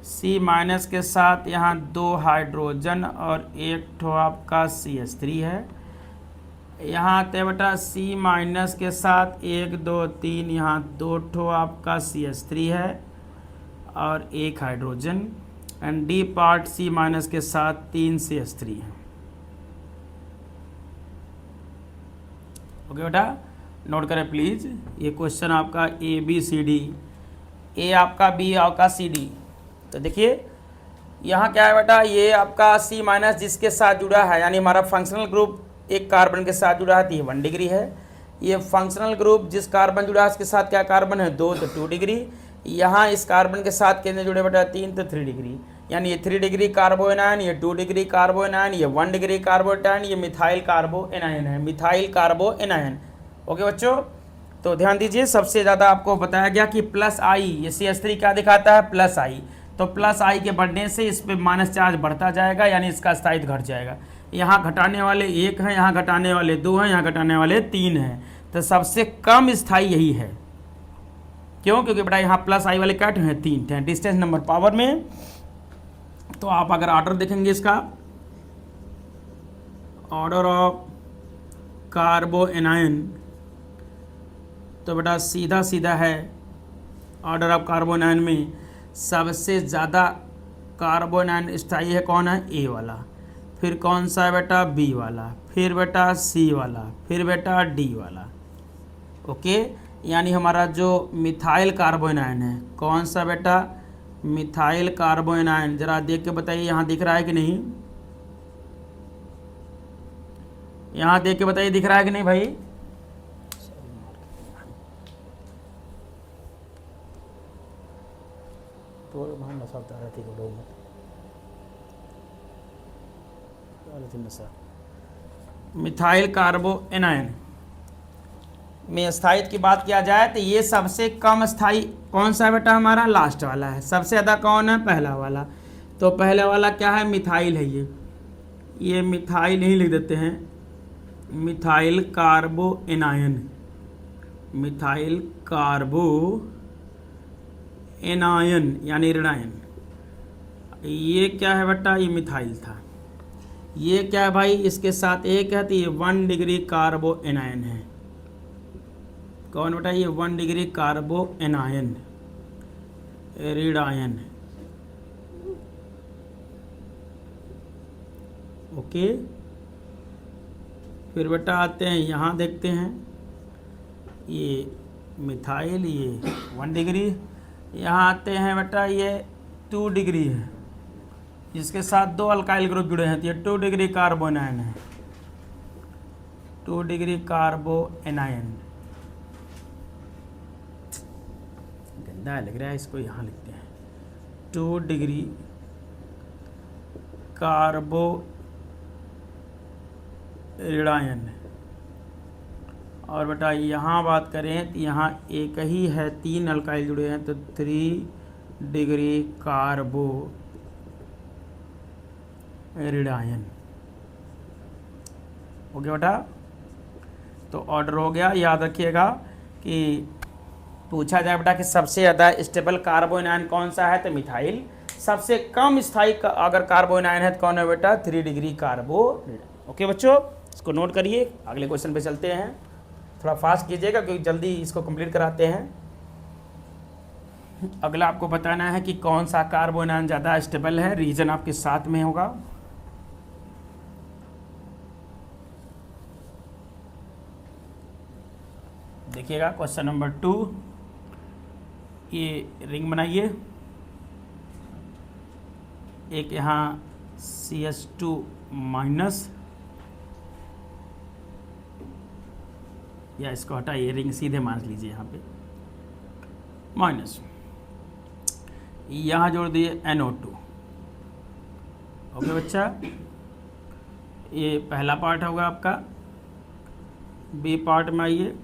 सी माइनस के साथ यहाँ 2 हाइड्रोजन और 1 ठो आपका CH3 है। यहाँ आते बेटा सी माइनस के साथ 1 2 3 यहाँ 2 ठो आपका CH3 है और 1 hydrogen. And the part C minus के साथ 3 CH3 है। ओके बेटा, नोट करें प्लीज़। ये क्वेश्चन आपका ए बी सी डी, ए आपका बी आपका सी डी। तो देखिए यहाँ क्या है बेटा, ये आपका C माइनस जिसके साथ जुड़ा है, यानी हमारा फंक्शनल ग्रुप एक कार्बन के साथ जुड़ा है तो ये 1 डिग्री है। ये फंक्शनल ग्रुप जिस कार्बन जुड़ा है उसके साथ क्या कार्बन है 2 तो 2 डिग्री। यहाँ इस कार्बन के साथ कितने जुड़े बेटा 3 तो 3 डिग्री, यानी ये 3 डिग्री कार्बो एनायन, ये 2 डिग्री कार्बो एनायन, ये 1 डिग्री कार्बो एनायन, ये मिथाइल कार्बो एनायन है, मिथाइल कार्बो एनायन। ओके बच्चों, तो ध्यान दीजिए सबसे ज़्यादा आपको बताया गया कि प्लस आई, ये CH3 क्या दिखाता है प्लस आई, तो प्लस आई के बढ़ने से इस पर माइनस चार्ज बढ़ता जाएगा, यानी इसका स्थायित्व घट जाएगा। यहाँ घटाने वाले 1 हैं, यहाँ घटाने वाले 2 हैं, यहाँ घटाने वाले 3 हैं, तो सबसे कम स्थायी यही है। क्यों? क्योंकि बेटा यहाँ प्लस आई वाले कट हैं 3 हैं डिस्टेंस नंबर पावर में। तो आप अगर ऑर्डर देखेंगे इसका, ऑर्डर ऑफ कार्बो एनायन, तो बेटा सीधा सीधा है ऑर्डर ऑफ कार्बो एनायन में सबसे ज़्यादा कार्बो एनायन स्थायी है कौन है, ए वाला, फिर कौन सा है बेटा बी वाला, फिर बेटा सी वाला, फिर बेटा डी वाला। ओके, यानी हमारा जो मिथाइल कार्बो एनायन है कौन सा बेटा, मिथाइल कार्बो एनायन, जरा देख के बताइए यहाँ दिख रहा है कि नहीं, यहाँ देख के बताइए दिख रहा है कि नहीं भाई। मिथाइल कार्बो एनायन में स्थायित्व की बात किया जाए तो ये सबसे कम स्थायी कौन सा है बेटा, हमारा लास्ट वाला है। सबसे ज़्यादा कौन है, पहला वाला। तो पहले वाला क्या है, मिथाइल है। ये मिथाइल ही लिख देते हैं, मिथाइल कार्बो एनायन, मिथाइल कार्बो एनायन यानी ऋणायन। ये क्या है बेटा, ये मिथाइल था। ये क्या है भाई, इसके साथ एक है तो ये 1 डिग्री कार्बो एनायन है। कौन बेटा, ये 1 डिग्री कार्बो एनायन, ऋणायन। ओके, फिर बेटा आते हैं यहाँ देखते हैं, ये मिथाइल, ये 1 डिग्री। यहाँ आते हैं बेटा ये 2 डिग्री है, जिसके साथ 2 अल्काइल ग्रुप जुड़े हैं तो ये 2 डिग्री कार्बो एनायन है, 2 डिग्री कार्बो एनायन। गंदा लग रहा है, इसको यहाँ लिखते हैं 2 डिग्री कार्बो ऋणायन। और बेटा यहाँ बात करें तो यहाँ एक ही है, 3 अल्काइल जुड़े हैं तो 3 डिग्री कार्बो ऋणायन। हो गया बेटा, तो ऑर्डर हो गया। याद रखिएगा कि पूछा जाए बेटा कि सबसे ज़्यादा स्टेबल कार्बो एनायन कौन सा है तो मिथाइल, सबसे कम स्थायी अगर कार्बो एनायन है तो कौन है बेटा 3 डिग्री कार्बो। ओके बच्चों, इसको नोट करिए, अगले क्वेश्चन पे चलते हैं। थोड़ा फास्ट कीजिएगा क्योंकि जल्दी इसको कंप्लीट कराते हैं। अगला आपको बताना है कि कौन सा कार्बो एनायन ज़्यादा स्टेबल है, रीजन आपके साथ में होगा। देखिएगा क्वेश्चन नंबर 2, ये रिंग बनाइए, एक यहाँ CH2 माइनस, या इसको हटाइए, रिंग सीधे मान लीजिए यहाँ पे माइनस, यहाँ जोड़ दिए NO2। ओके बच्चा, ये पहला पार्ट होगा आपका। बी पार्ट में आइए,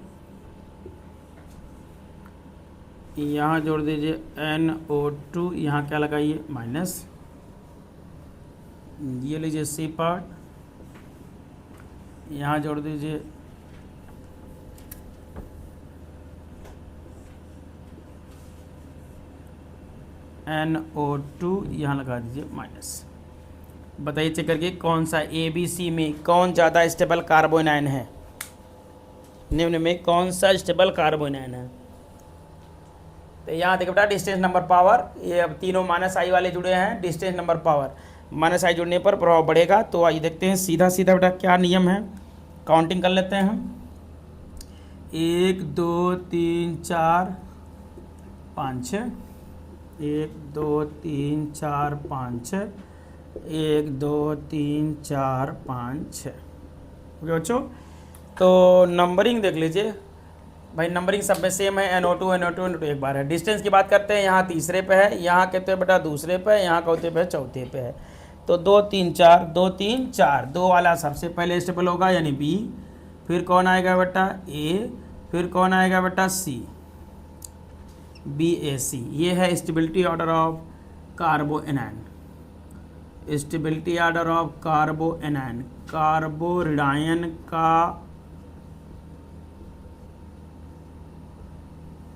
यहाँ जोड़ दीजिए NO2, यहाँ क्या लगाइए माइनस। ये लीजिए सी पार्ट, यहाँ जोड़ दीजिए NO2, यहाँ लगा दीजिए माइनस। बताइए चेक करके कौन सा ABC में कौन ज़्यादा स्टेबल कार्बो एनायन है, निम्न में कौन सा स्टेबल कार्बो एनायन है। तो यहाँ देखिए बेटा डिस्टेंस नंबर पावर, ये अब तीनों माइनस आई वाले जुड़े हैं, डिस्टेंस नंबर पावर माइनस आई जुड़ने पर प्रभाव बढ़ेगा। तो आइए देखते हैं सीधा सीधा बेटा क्या नियम है, काउंटिंग कर लेते हैं हम। 1 2 3 4 5 6, 1 2 3 4 5 6, 1 2 3 4 5 6। ओके बच्चों, तो नंबरिंग देख लीजिए भाई, नंबरिंग सब में सेम है, NO2 NO2 NO2 एक बार है। डिस्टेंस की बात करते हैं, यहाँ तीसरे पे है, यहाँ कहते हैं बेटा दूसरे पे है, यहाँ कहते पे चौथे पे है। तो 2 3 4 2 3 4, 2 वाला सबसे पहले स्टेबल होगा यानी B, फिर कौन आएगा बेटा A, फिर कौन आएगा बेटा C, BAC। ये है stability order of carbanion, stability order of carbanion, carbanion का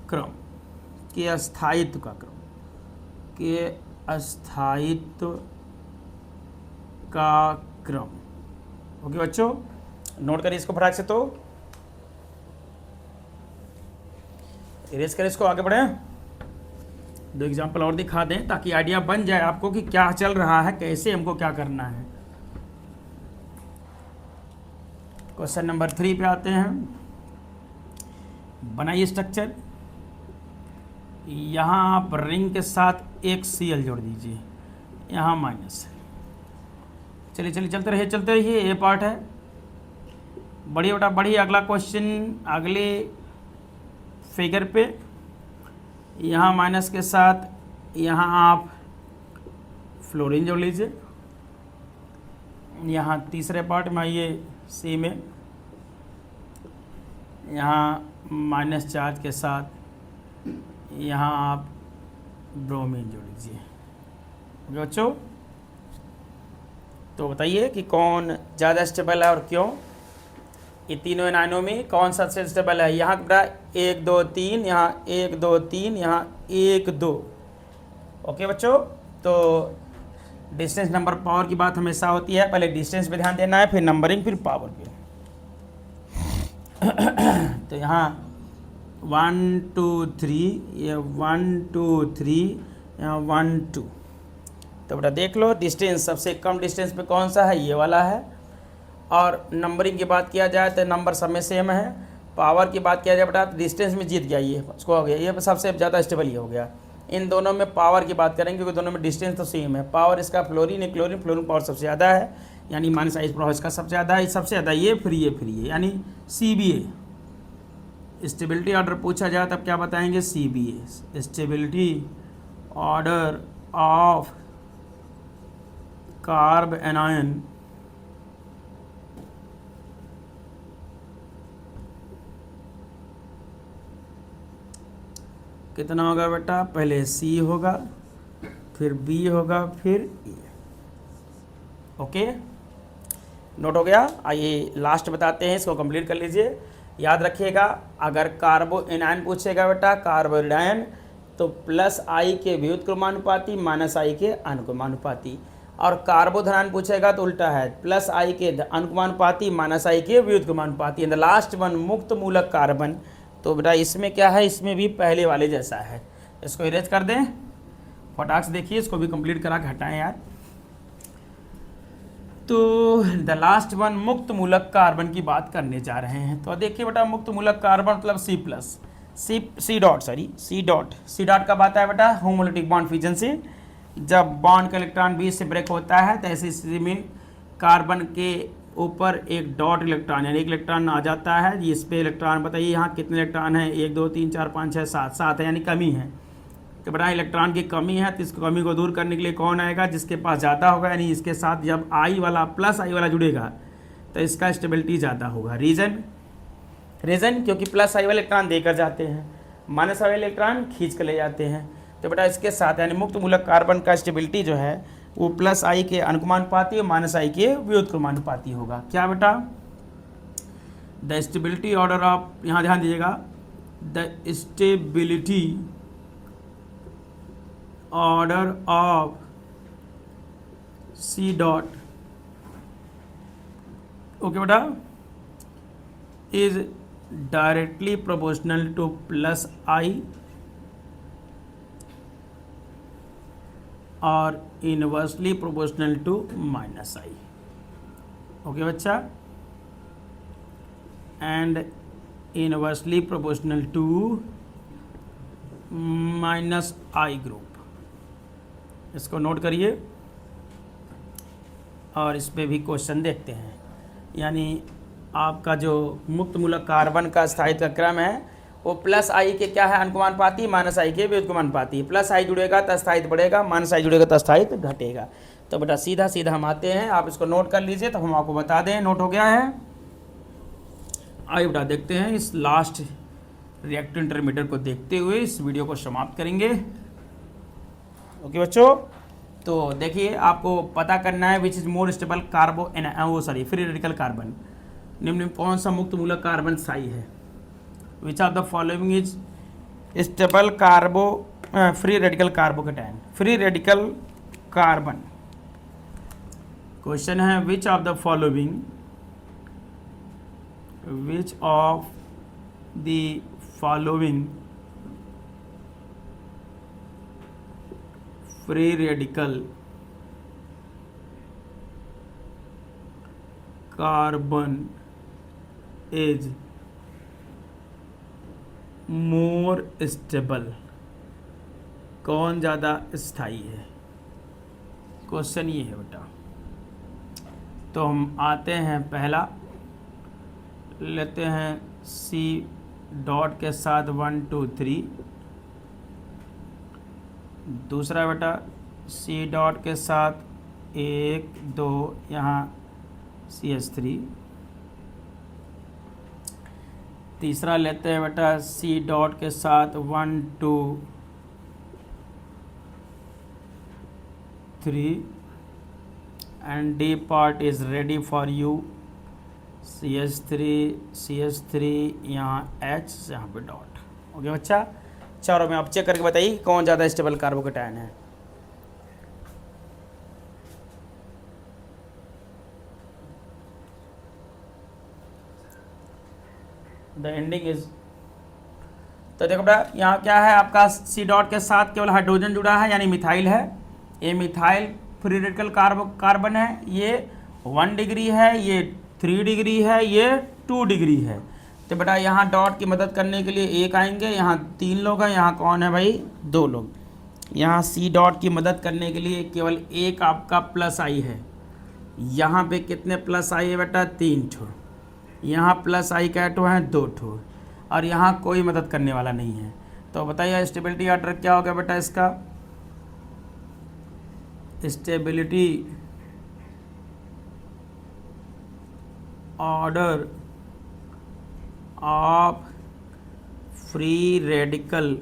क्रम, के अस्थायित्व का क्रम, के अस्थायित्व का क्रम। ओके बच्चों, नोट करिए इसको फटाक से, तो इरेज करें इसको, आगे बढ़े। दो एग्जांपल और दिखा दें ताकि आइडिया बन जाए आपको कि क्या चल रहा है, कैसे हमको क्या करना है। क्वेश्चन नंबर 3 पे आते हैं। बनाइए स्ट्रक्चर। यहाँ आप रिंग के साथ एक Cl जोड़ दीजिए, यहाँ माइनस। चलिए चलिए चलते रहिए, ये पार्ट है। बढ़िए बेटा बढ़िए, अगला क्वेश्चन अगले फिगर पे, यहाँ माइनस के साथ यहाँ आप फ्लोरीन जोड़ लीजिए। यहाँ तीसरे पार्ट में आइए C में, यहाँ माइनस चार्ज के साथ यहाँ आप ब्रोमीन जोड़ लीजिए। बच्चों, तो बताइए कि कौन ज़्यादा स्टेबल है और क्यों। ये तीनों एनायनों में कौन सा सबसे स्टेबल है। यहाँ बेटा 1 2 3, यहाँ 1 2 3, यहाँ 1 2। ओके बच्चों, तो डिस्टेंस नंबर पावर की बात हमेशा होती है, पहले डिस्टेंस पे ध्यान देना है, फिर नंबरिंग, फिर पावर पे। तो यहाँ 1 2 3, ये 1 2 3, यहाँ 1 2। तो बेटा देख लो, डिस्टेंस सबसे कम डिस्टेंस पे कौन सा है, ये वाला है। और नंबरिंग की बात किया जाए तो नंबर सब में सेम है। पावर की बात किया जाए बेटा, डिस्टेंस में जीत गया, ये उसको हो गया, ये सबसे ज़्यादा स्टेबल ये हो गया। इन दोनों में पावर की बात करेंगे क्योंकि दोनों में डिस्टेंस तो सेम है। पावर इसका फ्लोरीन है, फ्लोरीन पावर सबसे ज़्यादा है, यानी माइनस आइस प्रभाव इसका सबसे ज़्यादा है, सबसे ज़्यादा ये, फिर ये, यानी CBA। स्टेबिलिटी ऑर्डर पूछा जाए तब क्या बताएंगे, CBA, स्टेबिलिटी ऑर्डर ऑफ कार्बोएनायन कितना होगा बेटा, पहले C होगा, फिर B होगा, फिर E। ओके, नोट हो गया। आइए लास्ट बताते हैं, इसको कंप्लीट कर लीजिए। याद रखिएगा, अगर कार्बोएनायन पूछेगा बेटा, कार्बोरिडायन, तो +I के व्युत्क्रमानुपाती, -I के अनुक्रमानुपाती। और कार्बोधनायन पूछेगा तो उल्टा है, +I के अनुक्रमानुपाती, -I के व्युत्क्रमानुपाती। एंड द लास्ट वन मुक्त मूलक कार्बन। तो बेटा इसमें क्या है, इसमें भी पहले वाले जैसा है। इसको इरेज कर दें, फटाक से देखिए, इसको भी कंप्लीट करा के हटाएं यार। तो द लास्ट वन मुक्त मूलक कार्बन की बात करने जा रहे हैं। तो देखिए बेटा, मुक्त मूलक कार्बन मतलब C डॉट का बात है बेटा, होमोलिटिक बॉन्ड फिजन से। जब बॉन्ड का इलेक्ट्रॉन बीच से ब्रेक होता है तो ऐसी स्थिति में कार्बन के ऊपर एक डॉट इलेक्ट्रॉन यानी एक इलेक्ट्रॉन आ जाता है। इस पे इलेक्ट्रॉन बताइए यहाँ कितने इलेक्ट्रॉन हैं, 1 2 3 4 5 6 7, 7 है, यानी कमी है। तो बेटा इलेक्ट्रॉन की कमी है, तो इस कमी को दूर करने के लिए कौन आएगा, जिसके पास ज़्यादा होगा, यानी इसके साथ जब I वाला +I वाला जुड़ेगा तो इसका स्टेबिलिटी ज़्यादा होगा। रीज़न क्योंकि +I वाले इलेक्ट्रॉन देकर जाते हैं, -I वाले इलेक्ट्रॉन खींच कर ले जाते हैं। तो बेटा इसके साथ यानी मुक्त मूलक कार्बन का स्टेबिलिटी जो है वो +I के अनुक्रमानुपाती और -I के व्युत्क्रमानुपाती होगा। क्या बेटा, द स्टेबिलिटी ऑर्डर ऑफ, यहाँ ध्यान दीजिएगा, the stability order of C dot, okay बेटा, is directly proportional to +I और inversely proportional to -I। Okay बच्चा, and inversely proportional to -I group. इसको नोट करिए और इस पे भी क्वेश्चन देखते हैं। यानी आपका जो मुक्त मूलक कार्बन का स्थायित्व का क्रम है वो प्लस आई के क्या है अनुपाती, माइनस आई के व्युत्क्रमानुपाती। प्लस आई जुड़ेगा तो स्थायित्व बढ़ेगा, माइनस आई जुड़ेगा तो स्थायित्व घटेगा। तो बेटा सीधा सीधा हम आते हैं, आप इसको नोट कर लीजिए तो हम आपको बता दें। नोट हो गया है? आइए बेटा देखते हैं, इस लास्ट रिएक्टिव इंटरमीडिएट को देखते हुए इस वीडियो को समाप्त करेंगे। ओके बच्चों, तो देखिए आपको पता करना है which is more stable free radical carbon. निम्न में कौन सा मुक्त मूलक कार्बन स्थायी है? Which of the following is stable free radical carbocation, free radical carbon. Question है which of the following free radical carbon is more stable, कौन ज़्यादा स्थायी है? क्वेश्चन ये है बेटा। तो हम आते हैं, पहला लेते हैं सी डॉट के साथ 1 2 3, दूसरा बेटा सी डॉट के साथ 1 2 यहाँ CH3, तीसरा लेते हैं बेटा सी डॉट के साथ 1 2 3 and the part is ready for you, CH3 यहाँ H, यहाँ पे डॉट। ओके बच्चा, चारों में आप चेक करके बताइए कौन ज़्यादा स्टेबल कार्बोकेटायन है। द एंडिंग इज, तो देखो बेटा यहाँ क्या है आपका सी डॉट के साथ केवल हाइड्रोजन जुड़ा है यानी मिथाइल है। ये मिथाइल फ्री रेडिकल कार्बन है, ये 1 डिग्री है, ये 3 डिग्री है, ये 2 डिग्री है। तो बेटा यहाँ डॉट की मदद करने के लिए एक आएंगे, यहाँ 3 लोग हैं, यहाँ कौन है भाई 2 लोग। यहाँ सी डॉट की मदद करने के लिए केवल एक आपका प्लस आई है। यहाँ पे कितने प्लस आई है बेटा? 3 ठो। यहाँ प्लस आई का ठो है 2 ठो, और यहाँ कोई मदद करने वाला नहीं है। तो बताइए स्टेबिलिटी ऑर्डर क्या हो गया बेटा इसका? Stability order of free radical,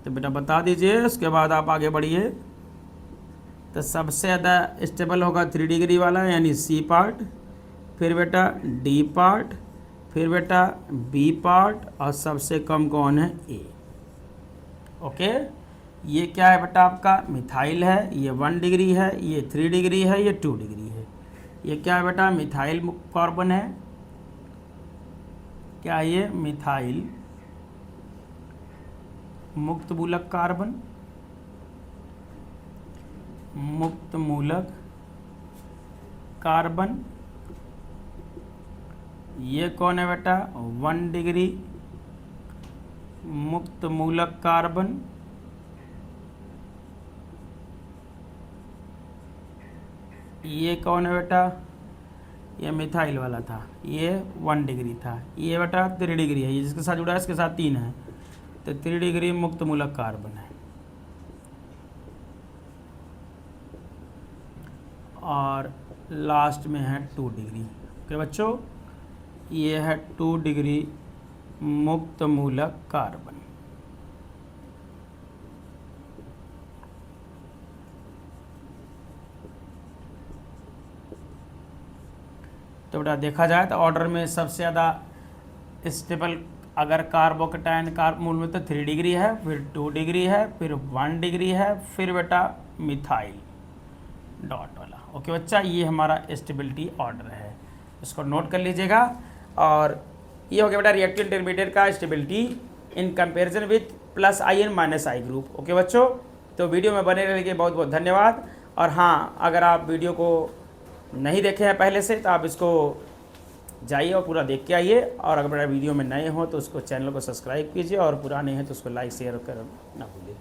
तो बेटा बता दीजिए, उसके बाद आप आगे बढ़िए। तो सबसे ज़्यादा स्टेबल होगा 3 डिग्री वाला यानी सी पार्ट, फिर बेटा डी पार्ट, फिर बेटा बी पार्ट, और सबसे कम कौन है? ए। ओके, ये क्या है बेटा आपका मिथाइल है, ये 1 डिग्री है, ये 3 डिग्री है, ये 2 डिग्री है। ये क्या है बेटा? मिथाइल कार्बन है। क्या ये मिथाइल मुक्त मूलक कार्बन, मुक्त मूलक कार्बन। ये कौन है बेटा? 1 डिग्री मुक्त मूलक कार्बन। ये कौन है बेटा? ये मिथाइल वाला था, ये 1 डिग्री था। ये बेटा 3 डिग्री है, ये जिसके साथ जुड़ा है इसके साथ 3 है, तो 3 डिग्री मुक्त मूलक कार्बन है। और लास्ट में है 2 डिग्री। ओके बच्चों, ये है 2 डिग्री मुक्त मूलक कार्बन। तो बेटा देखा जाए तो ऑर्डर में सबसे ज़्यादा स्टेबल अगर कार्बोकेटायन मूल में तो 3 डिग्री है, फिर 2 डिग्री है, फिर 1 डिग्री है, फिर बेटा मिथाइल डॉट वाला। ओके बच्चा, ये हमारा स्टेबिलिटी ऑर्डर है, इसको नोट कर लीजिएगा। और ये हो गया बेटा रिएक्टिव इंटरमीडिएट का stability in comparison with plus I and minus I group. Okay बच्चों, तो वीडियो में बने रहने के बहुत बहुत धन्यवाद। और हाँ, अगर आप वीडियो को नहीं देखे हैं पहले से तो आप इसको जाइए और पूरा देख के आइए। और अगर मेरा वीडियो में नए हो तो उसको चैनल को सब्सक्राइब कीजिए और पुराने हैं तो उसको लाइक शेयर करना ना भूलिए।